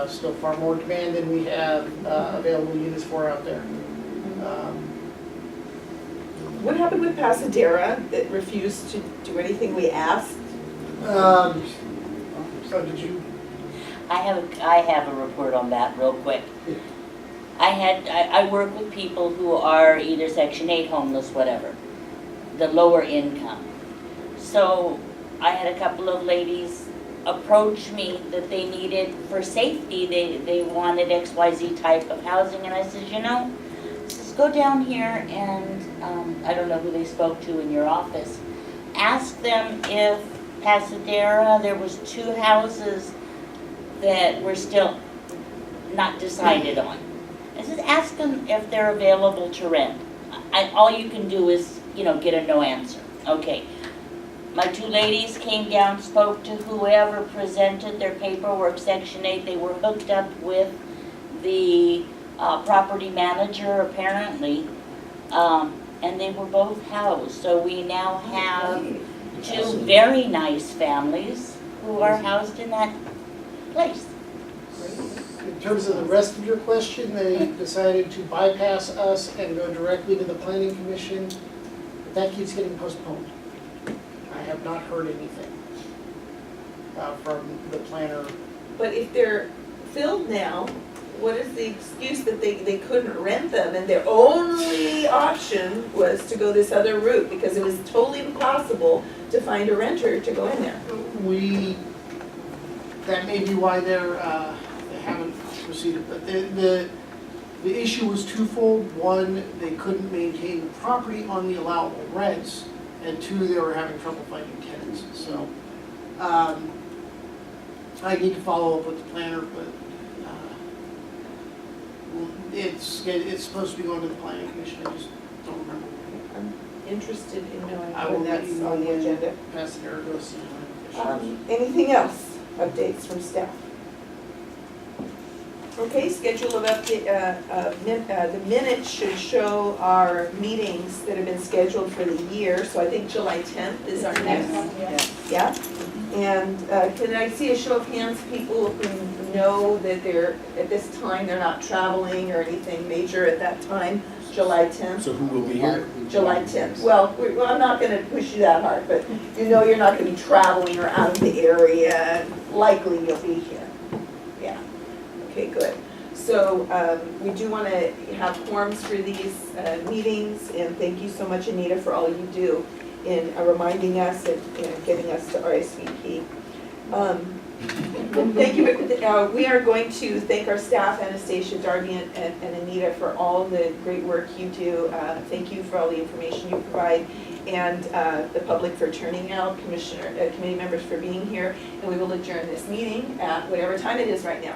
Still far more demand than we have available units for out there. What happened with Pasadena that refused to do anything we asked? So did you? I have a report on that real quick. I work with people who are either Section 8 homeless, whatever, the lower income. So I had a couple of ladies approach me that they needed, for safety, they wanted XYZ type of housing, and I said, go down here and, I don't know who they spoke to in your office, ask them if Pasadena, there was 2 houses that were still not decided on. I said, ask them if they're available to rent. All you can do is, get a no answer. Okay. My two ladies came down, spoke to whoever presented their paperwork, Section 8. They were hooked up with the property manager apparently, and they were both housed. So we now have two very nice families who are housed in that place. In terms of the rest of your question, they decided to bypass us and go directly to the planning commission. That keeps getting postponed. I have not heard anything from the planner. But if they're filled now, what is the excuse that they couldn't rent them and their only option was to go this other route because it was totally impossible to find a renter to go in there? That may be why they haven't proceeded, but the issue was twofold. One, they couldn't maintain the property on the allowable rents, and two, they were having trouble finding tenants. So I need to follow up with the planner, but it's supposed to be going to the planning commission. I just don't remember. I'm interested in knowing I will when let that's you know on the when agenda. Pass the Aragos to the planning commission. Anything else? Updates from staff? Okay, schedule of update, the minutes should show our meetings that have been scheduled for the year, so I think July 10th is our next one. Yeah? And can I see a show of hands, people who know that they're, at this time, they're not traveling or anything major at that time, July 10th? So who will be here? July 10th. Well, I'm not going to push you that hard, but you know you're not going to be traveling or out of the area. Likely you'll be here. Yeah. Okay, good. So we do want to have forms for these meetings, and thank you so much, Anita, for all you do in reminding us and getting us to RSVP. Thank you. We are going to thank our staff, Anastasia, Darby, and Anita, for all the great work you do. Thank you for all the information you provide, and the public for turning out, committee members for being here, and we will adjourn this meeting at whatever time it is right now.